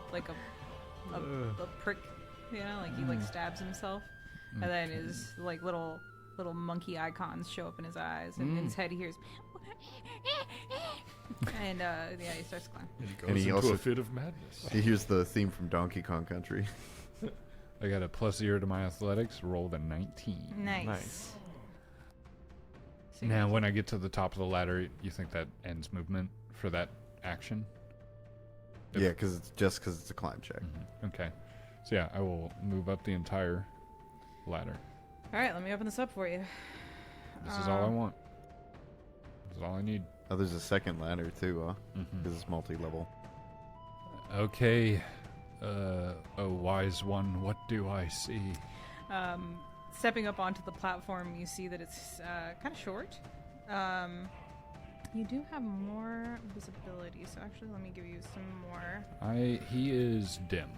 prick, you know, like he like stabs himself, and then his like little monkey icons show up in his eyes, and in his head he hears, and yeah, he starts to climb. He goes And he into also- a fit of madness. He hears the theme from Donkey Kong Country. I got a +0 to my athletics. Rolled a 19. Nice. So you Now, guys- when I get to the top of the ladder, you think that ends movement for that action? If- Yeah, because it's a climb check. Okay. So yeah, I will move up the entire ladder. All right, let me open this up for you. This is all I want. This is all I need. Oh, there's a second ladder too, huh? Mhm. Because it's multi-level. Okay. Oh, wise one, what do I see? Stepping up onto the platform, you see that it's kind of short. You do have more visibility, so actually, let me give you some more. He is dim.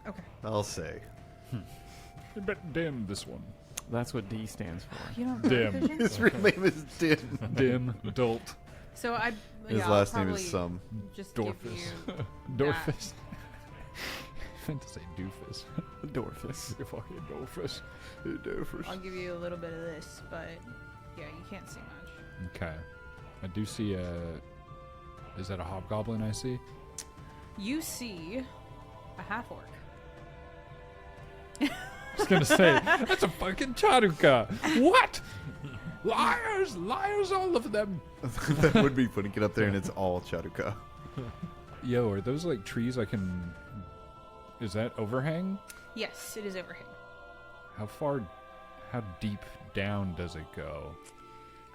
Okay. I'll say. You bet dim this one. That's what D stands for. You don't Dim. vision? His real name is Din. Dim, dolt, So I. His yeah, last I'll name is probably Sum. Just give Dorfus. you. Dorfus. I meant to say doofus. Dorfus. You fucking doofus. I'll give you a little bit of this, but yeah, you can't see much. Okay. I do see is that a hobgoblin I see? You see a half orc. I was gonna say, that's a fucking Charuka. What? Liars! Liars, all of them. That would be funny. Get up there and it's all Charuka. Yo, are those like trees I can... Is that overhang? Yes, it is overhang. How deep down does it go?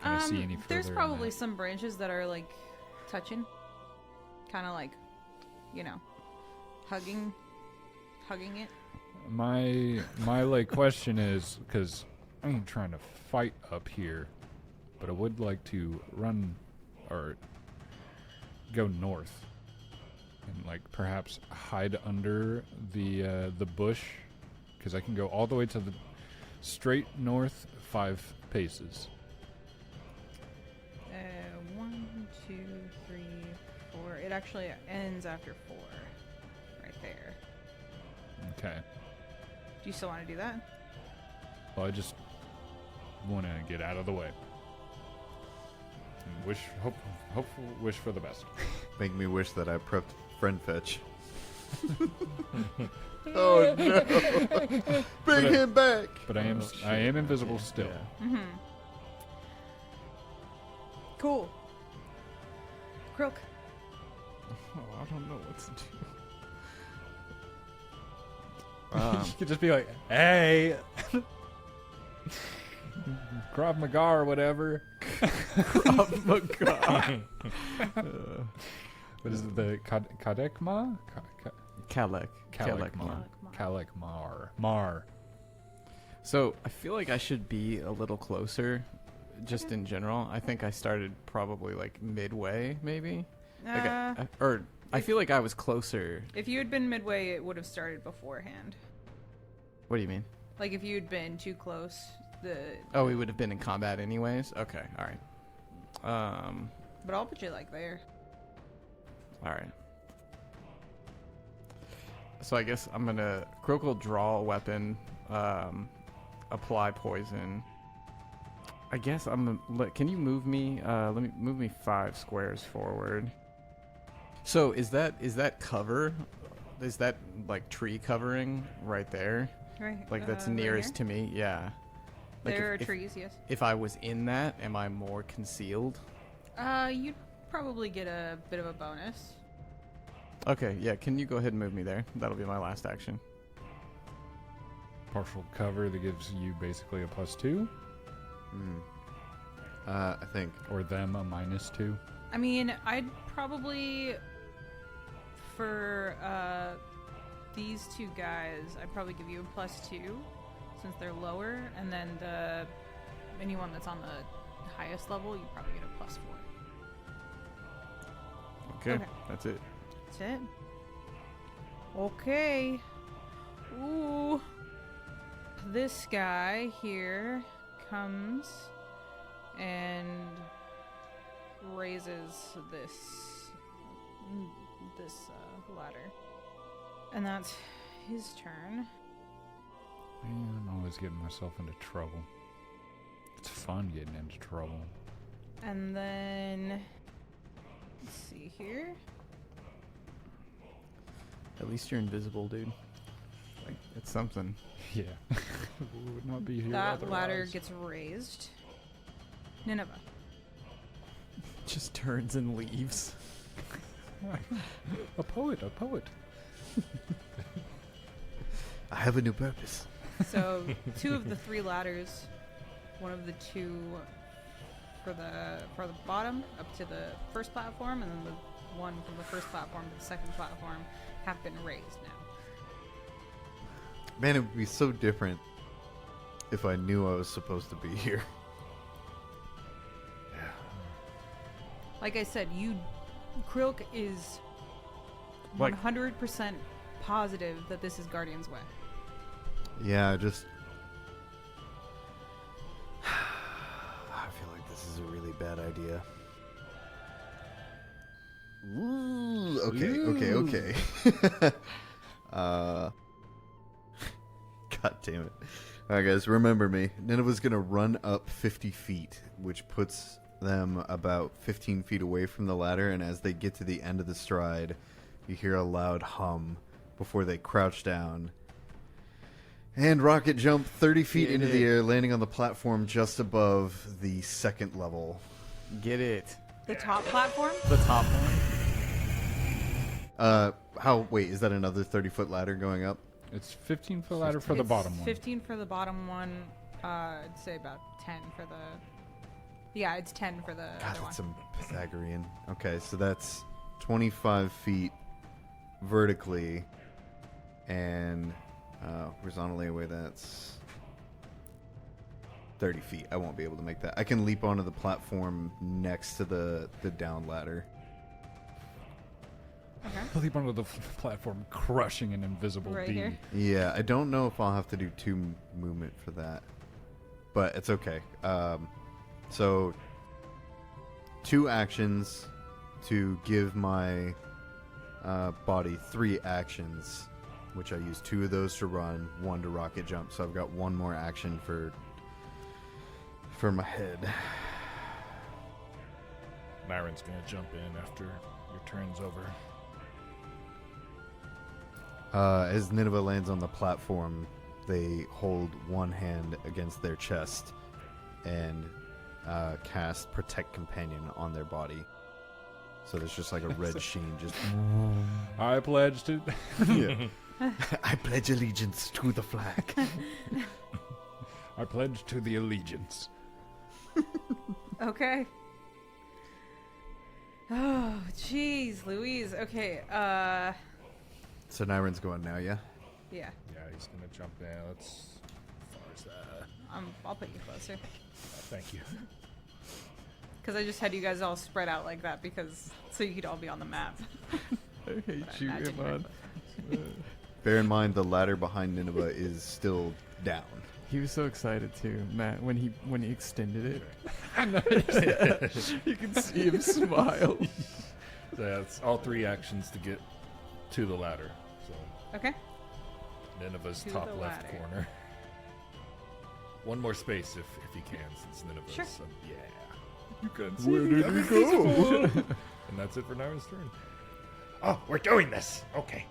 Can I see any further? There's than probably that? some branches that are like touching, kind of like, you know, hugging it. My like question is, because I ain't trying to fight up here, but I would like to run or go north and like perhaps hide under the bush, because I can go all the way to the straight north 5 paces. 1, 2, 3, 4. It actually ends after 4, right there. Okay. Do you still want to do that? Well, I just want to get out of the way. And wish for the best. Make me wish that I prepped friend fetch. Oh no! Bring him back. But I am invisible still. Mm-hmm. Cool. Crook. Oh, I don't know what to do. You could just be like, hey! Krav Maga or whatever. Krav Maga. What is it? The Kadekma? Kalek. Kalekma. Kalekmar. Mar. So I feel like I should be a little closer, just in general. I think I started probably like midway, maybe. I feel like I was closer. If you had been midway, it would have started beforehand. What do you mean? Like if you'd been too close, Oh, we would have been in combat anyways. Okay, all right. But I'll put you like there. All right. So I guess I'm gonna Croak will draw a weapon, apply poison. I guess can you move me? Let me move me 5 squares forward. So is that cover? Is that like tree covering right there? Right. Like that's right nearest here? to me? Yeah. Like There are if, trees, yes. If I was in that, am I more concealed? You'd probably get a bit of a bonus. Okay, yeah. Can you go ahead and move me there? That'll be my last action. Partial cover that gives you basically a +2, I think. or them a -2. I mean, I'd probably, for these 2 guys, I'd probably give you a +2 since they're lower, and then anyone that's on the highest level, you probably get a +4. Okay, that's it. That's it. Okay. Ooh. This guy here comes and raises this ladder. And that's his turn. Man, I'm always getting myself into trouble. It's fun getting into trouble. And then let's see here. At least you're invisible, dude. It's something. Yeah. We would not be here That ladder otherwise. gets raised. Nineveh. Just turns and leaves. A poet, a poet. I have a new purpose. So 2 of the 3 ladders, one of the 2 for the bottom up to the first platform, and then the one from the first platform to the second platform have been raised now. Man, it would be so different if I knew I was supposed to be here. Like I said, Krilk is Like- 100% positive that this is Guardian's Way. Yeah, I feel like this is a really bad idea. Ooh, okay. God damn it. Alright guys, remember me. Nineveh's gonna run up 50 feet, which puts them about 15 feet away from the ladder, and as they get to the end of the stride, you hear a loud hum before they crouch down. And rocket jump 30 feet into the air, landing on the platform just above the second level. Get it. The top platform? The top one. Wait, is that another 30-foot ladder going up? It's 15-foot ladder for the It's bottom one. 15 for the bottom one. I'd say about 10 for the... Yeah, it's 10 for the God, other one. that's some Pythagorean. Okay, so that's 25 feet vertically, and horizontally away that's 30 feet. I won't be able to make that. I can leap onto the platform next to the down ladder. Okay. Leap onto the platform, crushing an invisible Right bee. here? Yeah, I don't know if I'll have to do 2 movement for that, but it's okay. So 2 actions to give my body 3 actions, which I use 2 of those to run, 1 to rocket jump. So I've got 1 more action for my head. Myron's gonna jump in after your turn's over. As Nineveh lands on the platform, they hold one hand against their chest and cast Protect Companion on their body. So there's just like a red sheen. Just I pledge to. yeah. I pledge allegiance to the flag. I pledge to the allegiance. Okay. Oh, jeez, Louise. Okay, So Nyron's going now, yeah? yeah. Yeah, he's gonna jump in. Let's. As far as that. I'll put you closer. Thank you. Because I just had you guys all spread out like that so you could all be on the map. I hate But you, imagine you're Iman. close. Bear in mind the ladder behind Nineveh is still down. He was so excited too, Matt, when he extended it. You can see him smile. So yeah, it's all 3 actions to get to the ladder. So Okay. Nineveh's To top the left ladder. corner. 1 more space if you can, since Nineveh's. Sure. Yeah. You can see. Where did he go? And that's it for Nyron's turn. Oh, we're doing this. Okay.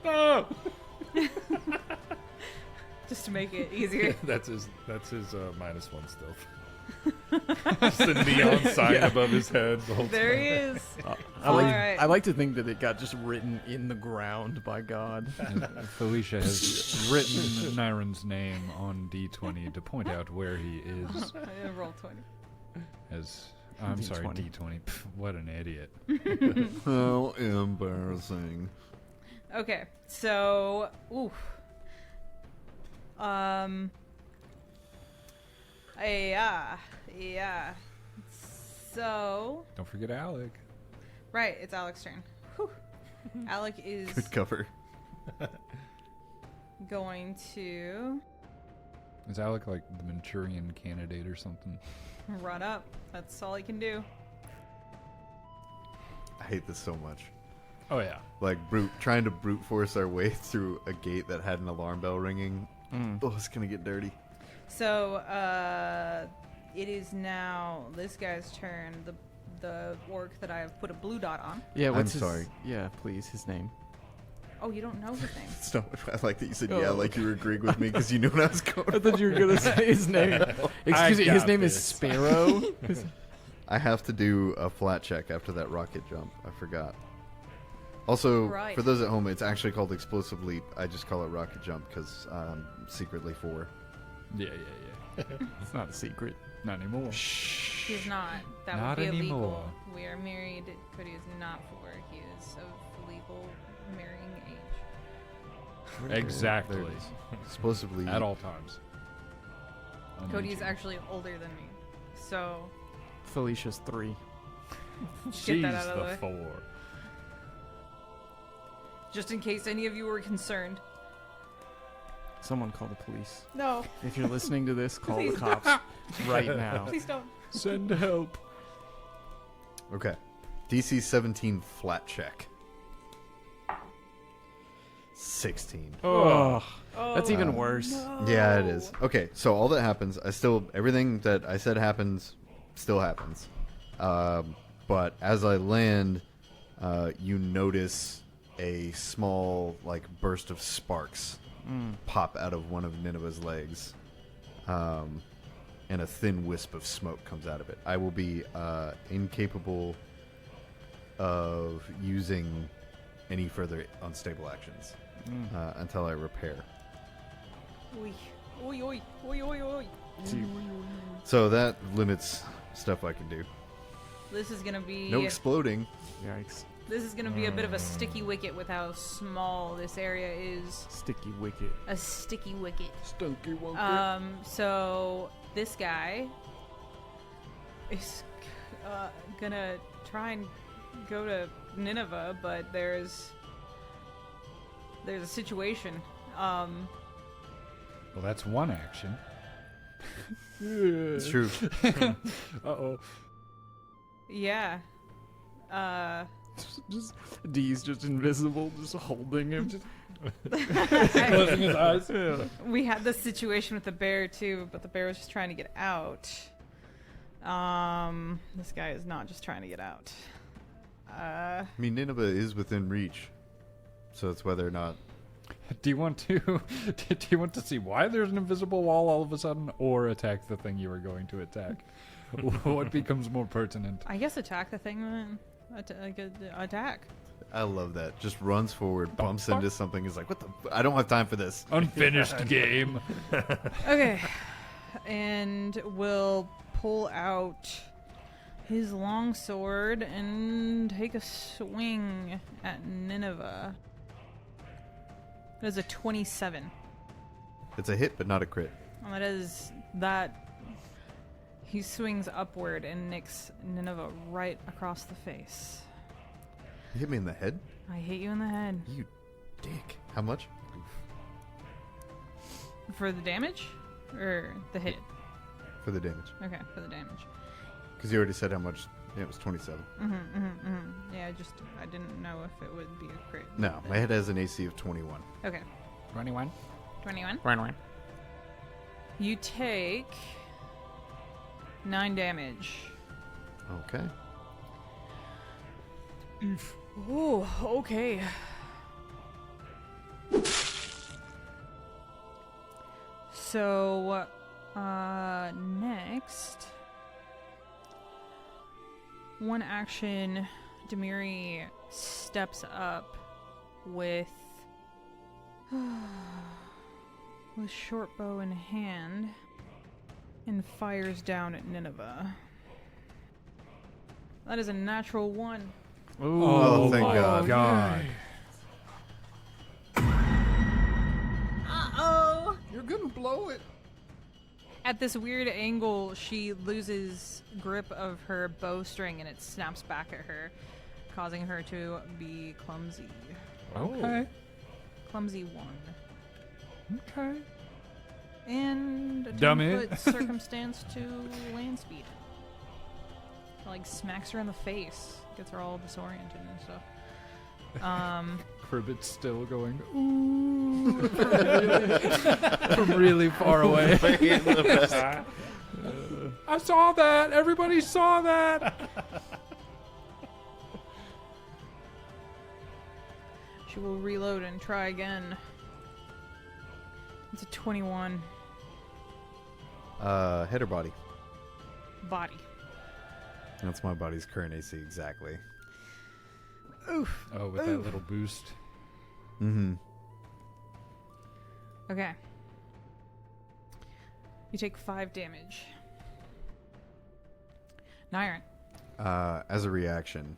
No! Just to make it easier. that's his -1 stealth. Just a neon sign above his head the whole There time. he is. I like to think that it got just written in the ground by God. And Felicia has written Nyron's name on D20 to point out where he is. Roll 20. As I'm sorry, D20. D20. Pff, what an idiot. How embarrassing. Okay, so, oof. Yeah. So, Don't forget Alec. right, it's Alec's turn. Whew. Alec is Good cover. going to Is Alec like the Manchurian candidate or something? run up. That's all he can do. I hate this so much. Oh yeah. Like trying to brute force our way through a gate that had an alarm bell ringing. Oh, it's gonna get dirty. So, it is now this guy's turn. The orc that I have put a blue dot on. Yeah, what's I'm sorry. Yeah, please, his name. Oh, you don't know his name. So, I like that you said yeah, like you were agreeing with me because you knew what I was going. I thought you were gonna say his name. Excuse me, his name is Sparrow. I have to do a flat check after that rocket jump. I forgot. Also, Right. for those at home, it's actually called Explosive Leap. I just call it rocket jump because I'm secretly 4. Yeah. It's not a secret. Not anymore. He's not. That Not would be anymore. illegal. We are married. Cody is not 4. He is of legal marrying age. Exactly. There it is. Explosive Leap. At all times. On Cody is YouTube. actually older than me. So, Felicia's 3. get that out of the way. 4. Just in case any of you were concerned. Someone call the police. No. If you're listening to this, call the Please. cops right now. Please don't. Send help. Okay. DC 17 flat check. 16. Oh, Oh, that's even worse. Yeah, it is. Okay, so all that happens, everything that I said happens, still happens. But as I land, you notice a small, burst of sparks pop out of one of Nineveh's legs. And a thin wisp of smoke comes out of it. I will be incapable of using any further unstable actions until I repair. Oi. Oi, oi, oi, oi, oi. So that limits stuff I can do. This is gonna be No exploding. Yikes. this is gonna be a bit of a sticky wicket with how small this area is. Sticky wicket. A sticky wicket. Stunky wonky. So this guy is gonna try and go to Nineveh, but there's a situation. Well, that's one action. It's true. Uh-oh. Yeah. Just D's just invisible, just holding him. Closing his eyes. We had this situation with the bear too, but the bear was just trying to get out. This guy is not just trying to get out. I mean, Nineveh is within reach. So it's whether or not... Do you want to see why there's an invisible wall all of a sudden, or attack the thing you were going to attack? What becomes more pertinent? I guess attack the thing then. Attack. I love that. Just runs forward, bumps into something, is like, what the... I don't have time for this. Unfinished game. Okay. And we'll pull out his long sword and take a swing at Nineveh. That is a 27. It's a hit, but not a crit. And that is that. He swings upward and nicks Nineveh right across the face. You hit me in the head? I hit you in the head. You dick. How much? For the damage? Or the hit? For the damage. Okay, for the damage. Because you already said how much. Yeah, it was 27. Yeah, I didn't know if it would be a crit. No, my head has an AC of 21. Okay. 21. 21. You take 9 damage. Okay. Ooh, okay. So, next, one action, Demiri steps up with short bow in hand and fires down at Nineveh. That is a natural 1. Oh, thank God. God. Uh-oh! You're gonna blow it. At this weird angle, she loses grip of her bowstring and it snaps back at her, causing her to be clumsy. Okay. Clumsy 1. Okay. And a Dummy. 10-foot circumstance to land speed. Smacks her in the face. Gets her all disoriented and stuff. Cribbit's still going, ooh. From really far away. I saw that. Everybody saw that. She She will reload and try again. It's a 21. Head or body? Body. That's my body's current AC exactly. Oof. Oh, with that little boost. Mm-hmm. Okay. You take 5 damage. Nyron. As a reaction,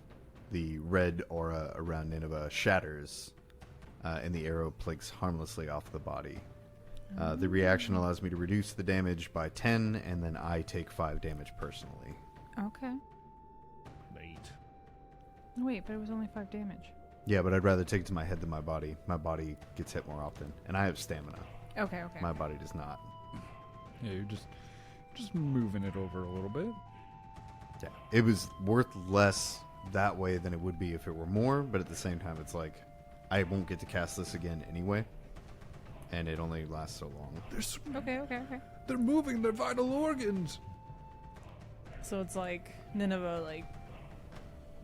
the red aura around Nineveh shatters, and the arrow plinks harmlessly off the body. The reaction allows me to reduce the damage by 10, and then I take 5 damage personally. Okay. Late. Wait, but it was only 5 damage. Yeah, but I'd rather take it to my head than my body. My body gets hit more often, and I have stamina. Okay. My body does not. Yeah, you're just moving it over a little bit. Yeah, it was worth less that way than it would be if it were more, but at the same time, it's like I won't get to cast this again anyway, and it only lasts so long. Okay. They're moving their vital organs. So it's like Nineveh like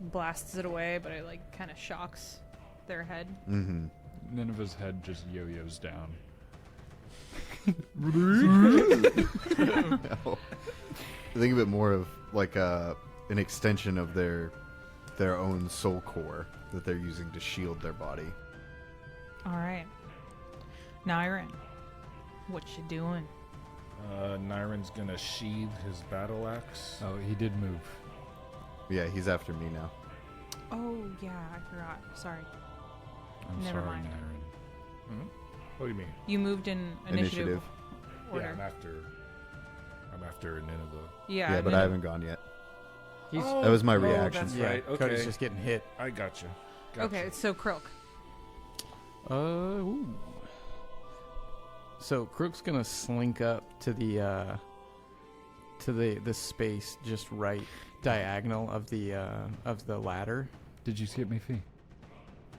blasts it away, but it like kind of shocks their head. Mm-hmm. Nineveh's head just yo-yos down. No. Think of it more of like an extension of their own soul core that they're using to shield their body. All right. Nyron, what you doing? Nyron's gonna sheathe his battle axe. Oh, he did move. Yeah, he's after me now. Oh yeah, I forgot. Sorry. I'm Never sorry, mind. Nyron. What do you mean? You moved in initiative Yeah, order. I'm after Nineveh. Yeah, But I haven't gone yet. He's That was my reaction. That's yeah, right. Okay. Cody's just getting hit. I gotcha. Okay, so Croak. Ooh. So Crook's gonna slink up to the space just right diagonal of the ladder. Did you skip me, Fee?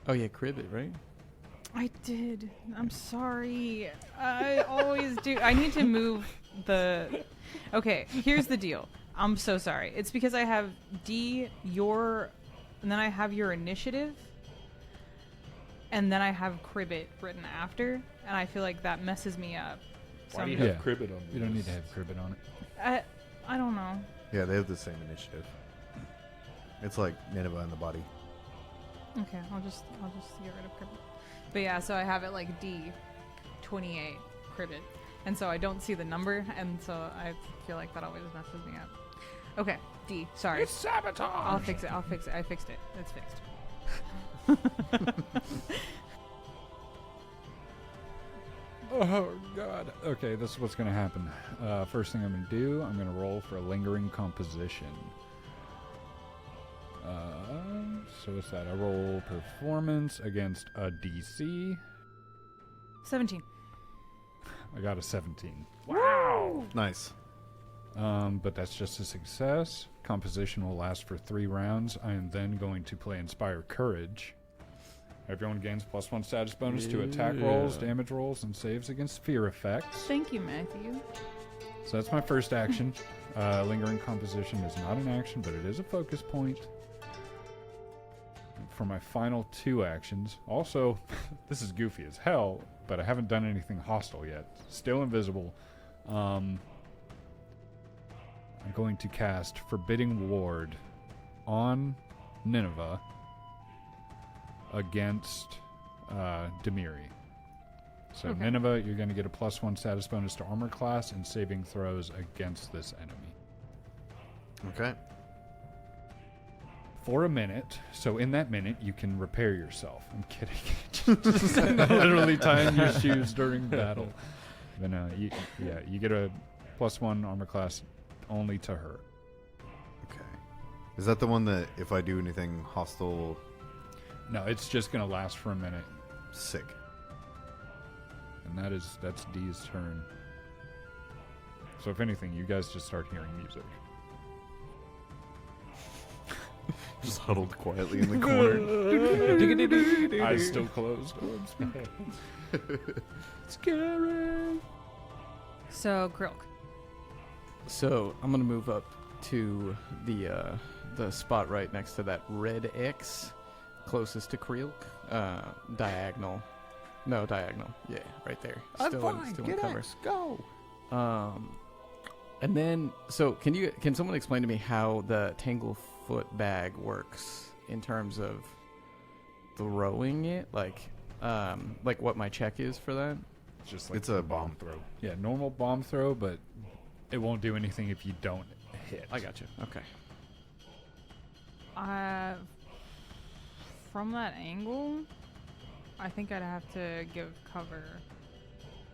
Oh yeah, crib it, right? I did. I'm sorry. I always do. I need to move the... Okay, here's the deal. I'm so sorry. It's because I have D, your... And then I have your initiative. And then I have Cribbit written after. And I feel like that messes me up. Why do you Yeah. have Cribbit on You don't need this? to have Cribbit on it. I don't know. Yeah, they have the same initiative. It's like Nineveh in the body. Okay, I'll just get rid of Cribbit. But yeah, so I have it like D, 28 Cribbit, and so I don't see the number, and so I feel like that always messes me up. Okay, D. Sorry. It's sabotage. I'll fix it. I fixed it. It's fixed. Oh, God. Okay, this is what's going to happen. First thing I'm going to do, I'm going to roll for a lingering composition. So what's that? I roll performance against a DC. 17. I got a 17. Wow. Nice. But that's just a success. Composition will last for 3 rounds. I am then going to play Inspire Courage. Everyone gains +1 status bonus to attack rolls, damage rolls, and saves against fear effects. Thank you, Matthew. So that's my first action. Lingering Composition is not an action, but it is a focus point. For my final 2 actions, also, this is goofy as hell, but I haven't done anything hostile yet. Still invisible. I'm going to cast Forbidding Ward on Nineveh against Demiri. So Okay. Nineveh, you're going to get a +1 status bonus to armor class and saving throws against this enemy. Okay. For a minute, so in that minute you can repair yourself. I'm kidding. Just literally tying your shoes during battle. But you get a +1 armor class only to her. Okay. Is that the one that if I do anything hostile, No, it's just gonna last for a minute, sick? and that's D's turn. So if anything, you guys just start hearing music. Just huddled quietly in the corner. Eyes still closed. Scary. So, Krilk. So I'm gonna move up to the spot right next to that red X, closest to Krielk. Diagonal. No, diagonal. Yeah, right there. Still in cover. Go. And then, so can someone explain to me how the Tanglefoot bag works in terms of throwing it? Like what my check is for that? It's just like It's a bomb throw. Yeah, normal bomb throw, but it won't do anything if you don't hit. I got you. Okay. From that angle, I think I'd have to give cover.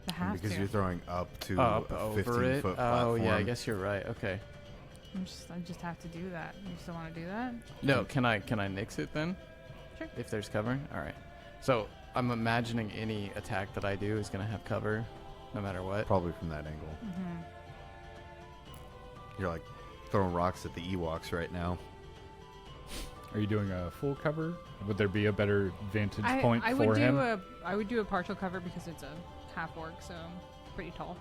I have Because to. you're throwing up to Up a over 15-foot it. platform. Oh yeah, I guess you're right. Okay. I just have to do that. You still want to do that? No, can I nix it then? Sure. If there's cover? Alright. So I'm imagining any attack that I do is gonna have cover, no matter what. Probably from that angle. Mm-hmm. You're like throwing rocks at the Ewoks right now. Are you doing a full cover? Would there be a better vantage point I for would him? I would do a partial cover because it's a half orc, so pretty tall.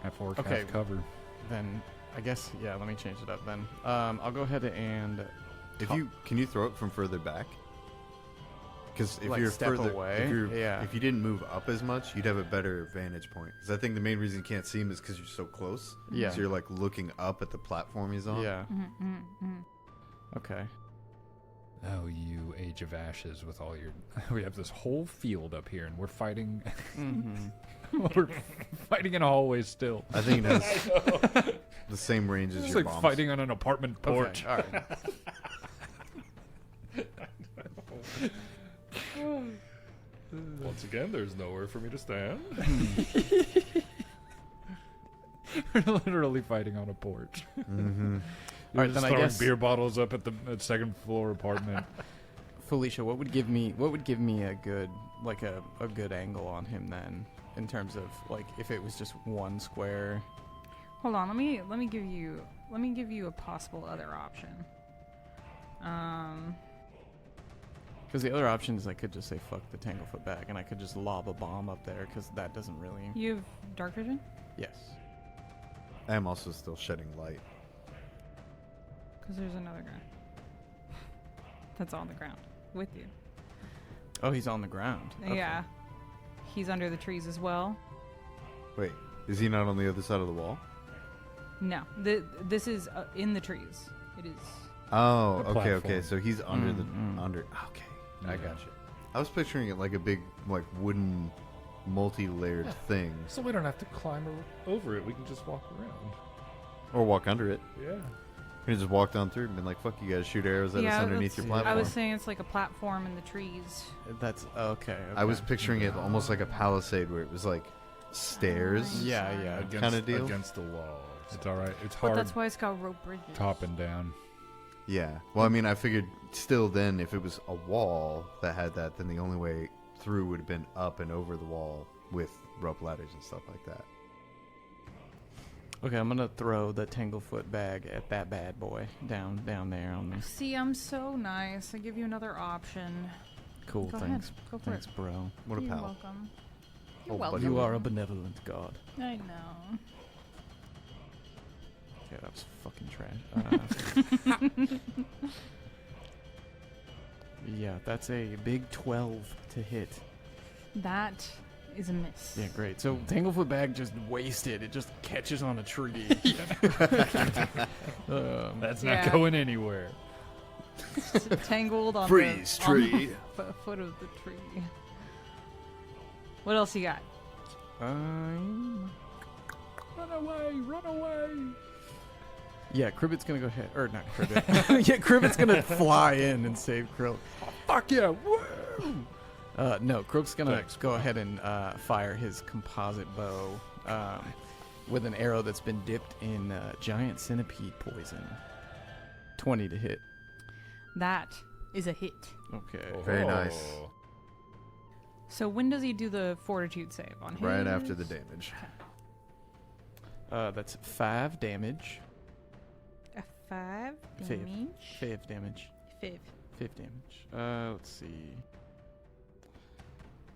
At 4 Okay. half cover. Then I guess let me change it up then. I'll go ahead and Can you throw it from further back? Because if Like you're step further away? if you didn't move up as much, you'd have a better vantage point. Because I think the main reason you can't see him is because you're so close. Yeah. So you're like looking up at the platform he's on. Yeah. Mm-hmm. Okay. Oh, you Age of Ashes with all your... We have this whole field up here, and we're fighting... Mm-hmm. We're fighting in a hallway still. I think it has the same range as It's your like bombs. fighting on an apartment porch. Okay. All right. Once again, there's nowhere for me to stand. We're literally fighting on a porch. Mm-hmm. We're Alright, just then I throwing guess- beer bottles up at the second floor apartment. Felicia, what would give me a good a good angle on him then, in terms of like if it was just one square? Hold on, let me give you a possible other option. Because the other option is I could just say fuck the Tanglefoot bag and I could just lob a bomb up there because that doesn't really. You have dark vision? Yes. I am also still shedding light. Because there's another guy that's on the ground with you. Oh, he's on the ground. Okay. Yeah, he's under the trees as well. Wait, is he not on the other side of the wall? No, this is in the trees. It is. Oh, The okay. platform. So he's under Mm. under. Okay, I Yeah. got you. I was picturing it like a big, like wooden, multi-layered thing, So we don't have to climb over it. We can just walk around. or walk under it. Yeah. You can just walk down through and be like, "Fuck, you guys shoot arrows at us underneath your that's- platform." I was saying it's like a platform in the trees. That's okay. I was picturing it almost like a palisade where it was like stairs. Yeah, yeah. Kinda deal? Against the wall. It's all right. It's But hard that's why it's got rope bridges. top and down. Yeah. Well, I mean, I figured still then if it was a wall that had that, then the only way through would have been up and over the wall with rope ladders and stuff like that. Okay, I'm gonna throw the Tanglefoot bag at that bad boy down there on the. See, I'm so nice. I give you another option. Cool, Go thanks. ahead. Go for Thanks, it. bro. What a You're pal. welcome. Oh, You're buddy. welcome. You are a benevolent god. I know. Okay, that was fucking trash. Yeah, that's a big 12 to hit. That is a miss. Yeah, great. So Tanglefoot bag just wasted. It just catches on a tree. That's Yeah. not going anywhere. It's tangled on Freeze the, tree. on the foot of the tree. What else you got? I'm... Run away! Run away! Yeah, Cribbit's gonna go ahead. Or not Cribbit. Yeah, Cribbit's gonna fly in and save Krill. Fuck yeah! Woo! No, Croak's gonna Thanks, go ahead and fire his composite bow with an arrow that's been dipped in giant centipede poison. 20 to hit. That is a hit. Okay. Very nice. So when does he do the fortitude save on him? Right after the damage. That's 5 damage. A 5 Five. damage. 5 damage. 5. 5 damage. Let's see.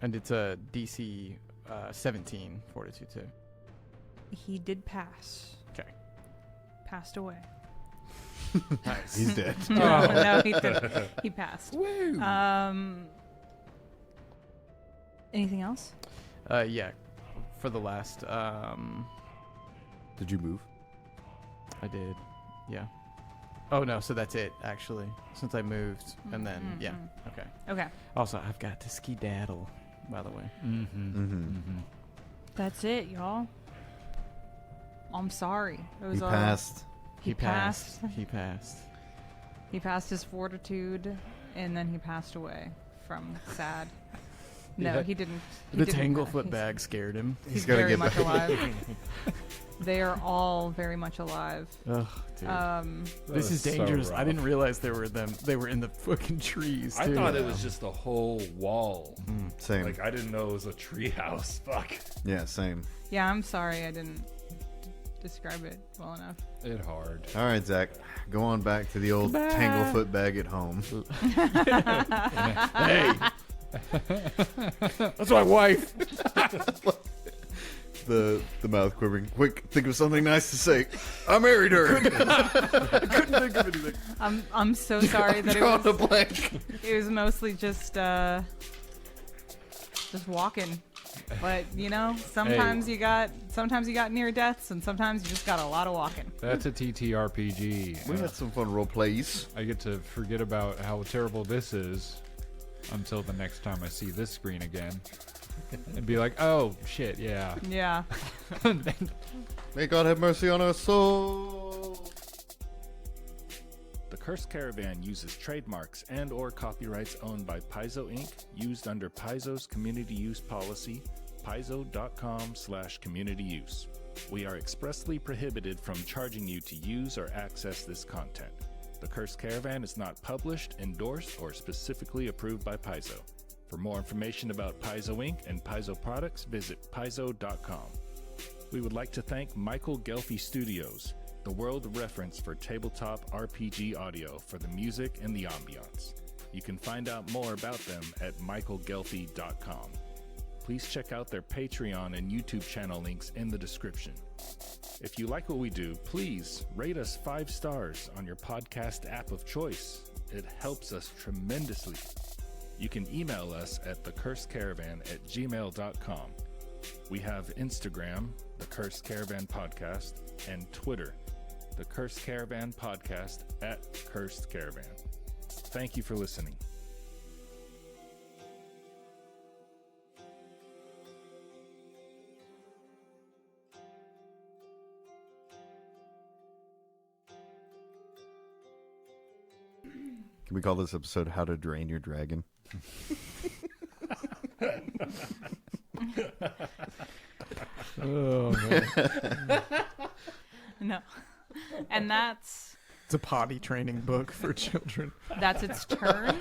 And it's a DC 17 fortitude save. He did pass. Okay. Passed away. Nice. He's dead. No, he didn't. He passed. Woo! Anything else? Yeah. For the last, Did you move? I did. Yeah. Oh no, so that's it actually. Since I moved, and then yeah. Okay. Okay. Also, I've got to skedaddle. By the way. That's it, y'all. I'm sorry. It was He passed. He passed. He passed. He passed his fortitude, and then he passed away from sad. No, Yeah. he didn't. The Tanglefoot bag scared him. He's gotta very get much back. alive. They are all very much alive. Ugh, dude. This is was so dangerous. I rough. didn't realize they were in the fucking trees. I too. thought it was just a whole wall. Same. Like, I didn't know it was a tree house. Fuck. Yeah, same. Yeah, I'm sorry I didn't describe it well enough. It hard. All right, Zach. Go on back to the old Tanglefoot bag at home. Hey, that's my wife. The mouth quivering. Quick, think of something nice to say. I married her. Couldn't think of anything. I'm so sorry that Drawing a it blank. was mostly just walking. But you know, sometimes you got near deaths, and sometimes you just got a lot of walking. That's a TTRPG. We had some fun role plays. I get to forget about how terrible this is until the next time I see this screen again. And be like, oh, shit, yeah. Yeah. May God have mercy on our soul. The Cursed Caravan uses trademarks and/or copyrights owned by Paizo Inc., used under Paizo's community use policy, paizo.com/community use. We are expressly prohibited from charging you to use or access this content. The Cursed Caravan is not published, endorsed, or specifically approved by Paizo. For more information about Paizo Inc. and Paizo products, visit paizo.com. We would like to thank Michael Gelfi Studios, the world reference for tabletop RPG audio, for the music and the ambiance. You can find out more about them at michaelgelfi.com. Please check out their Patreon and YouTube channel links in the description. If you like what we do, please rate us 5 stars on your podcast app of choice. It helps us tremendously. You can email us at thecursedcaravan@gmail.com. We have Instagram, The Cursed Caravan Podcast, and Twitter, The Cursed Caravan Podcast @Cursed Caravan. Thank you for listening. Can we call this episode How to Drain Your Dragon? Oh man, No. And that's it's a potty training book for children. its turn.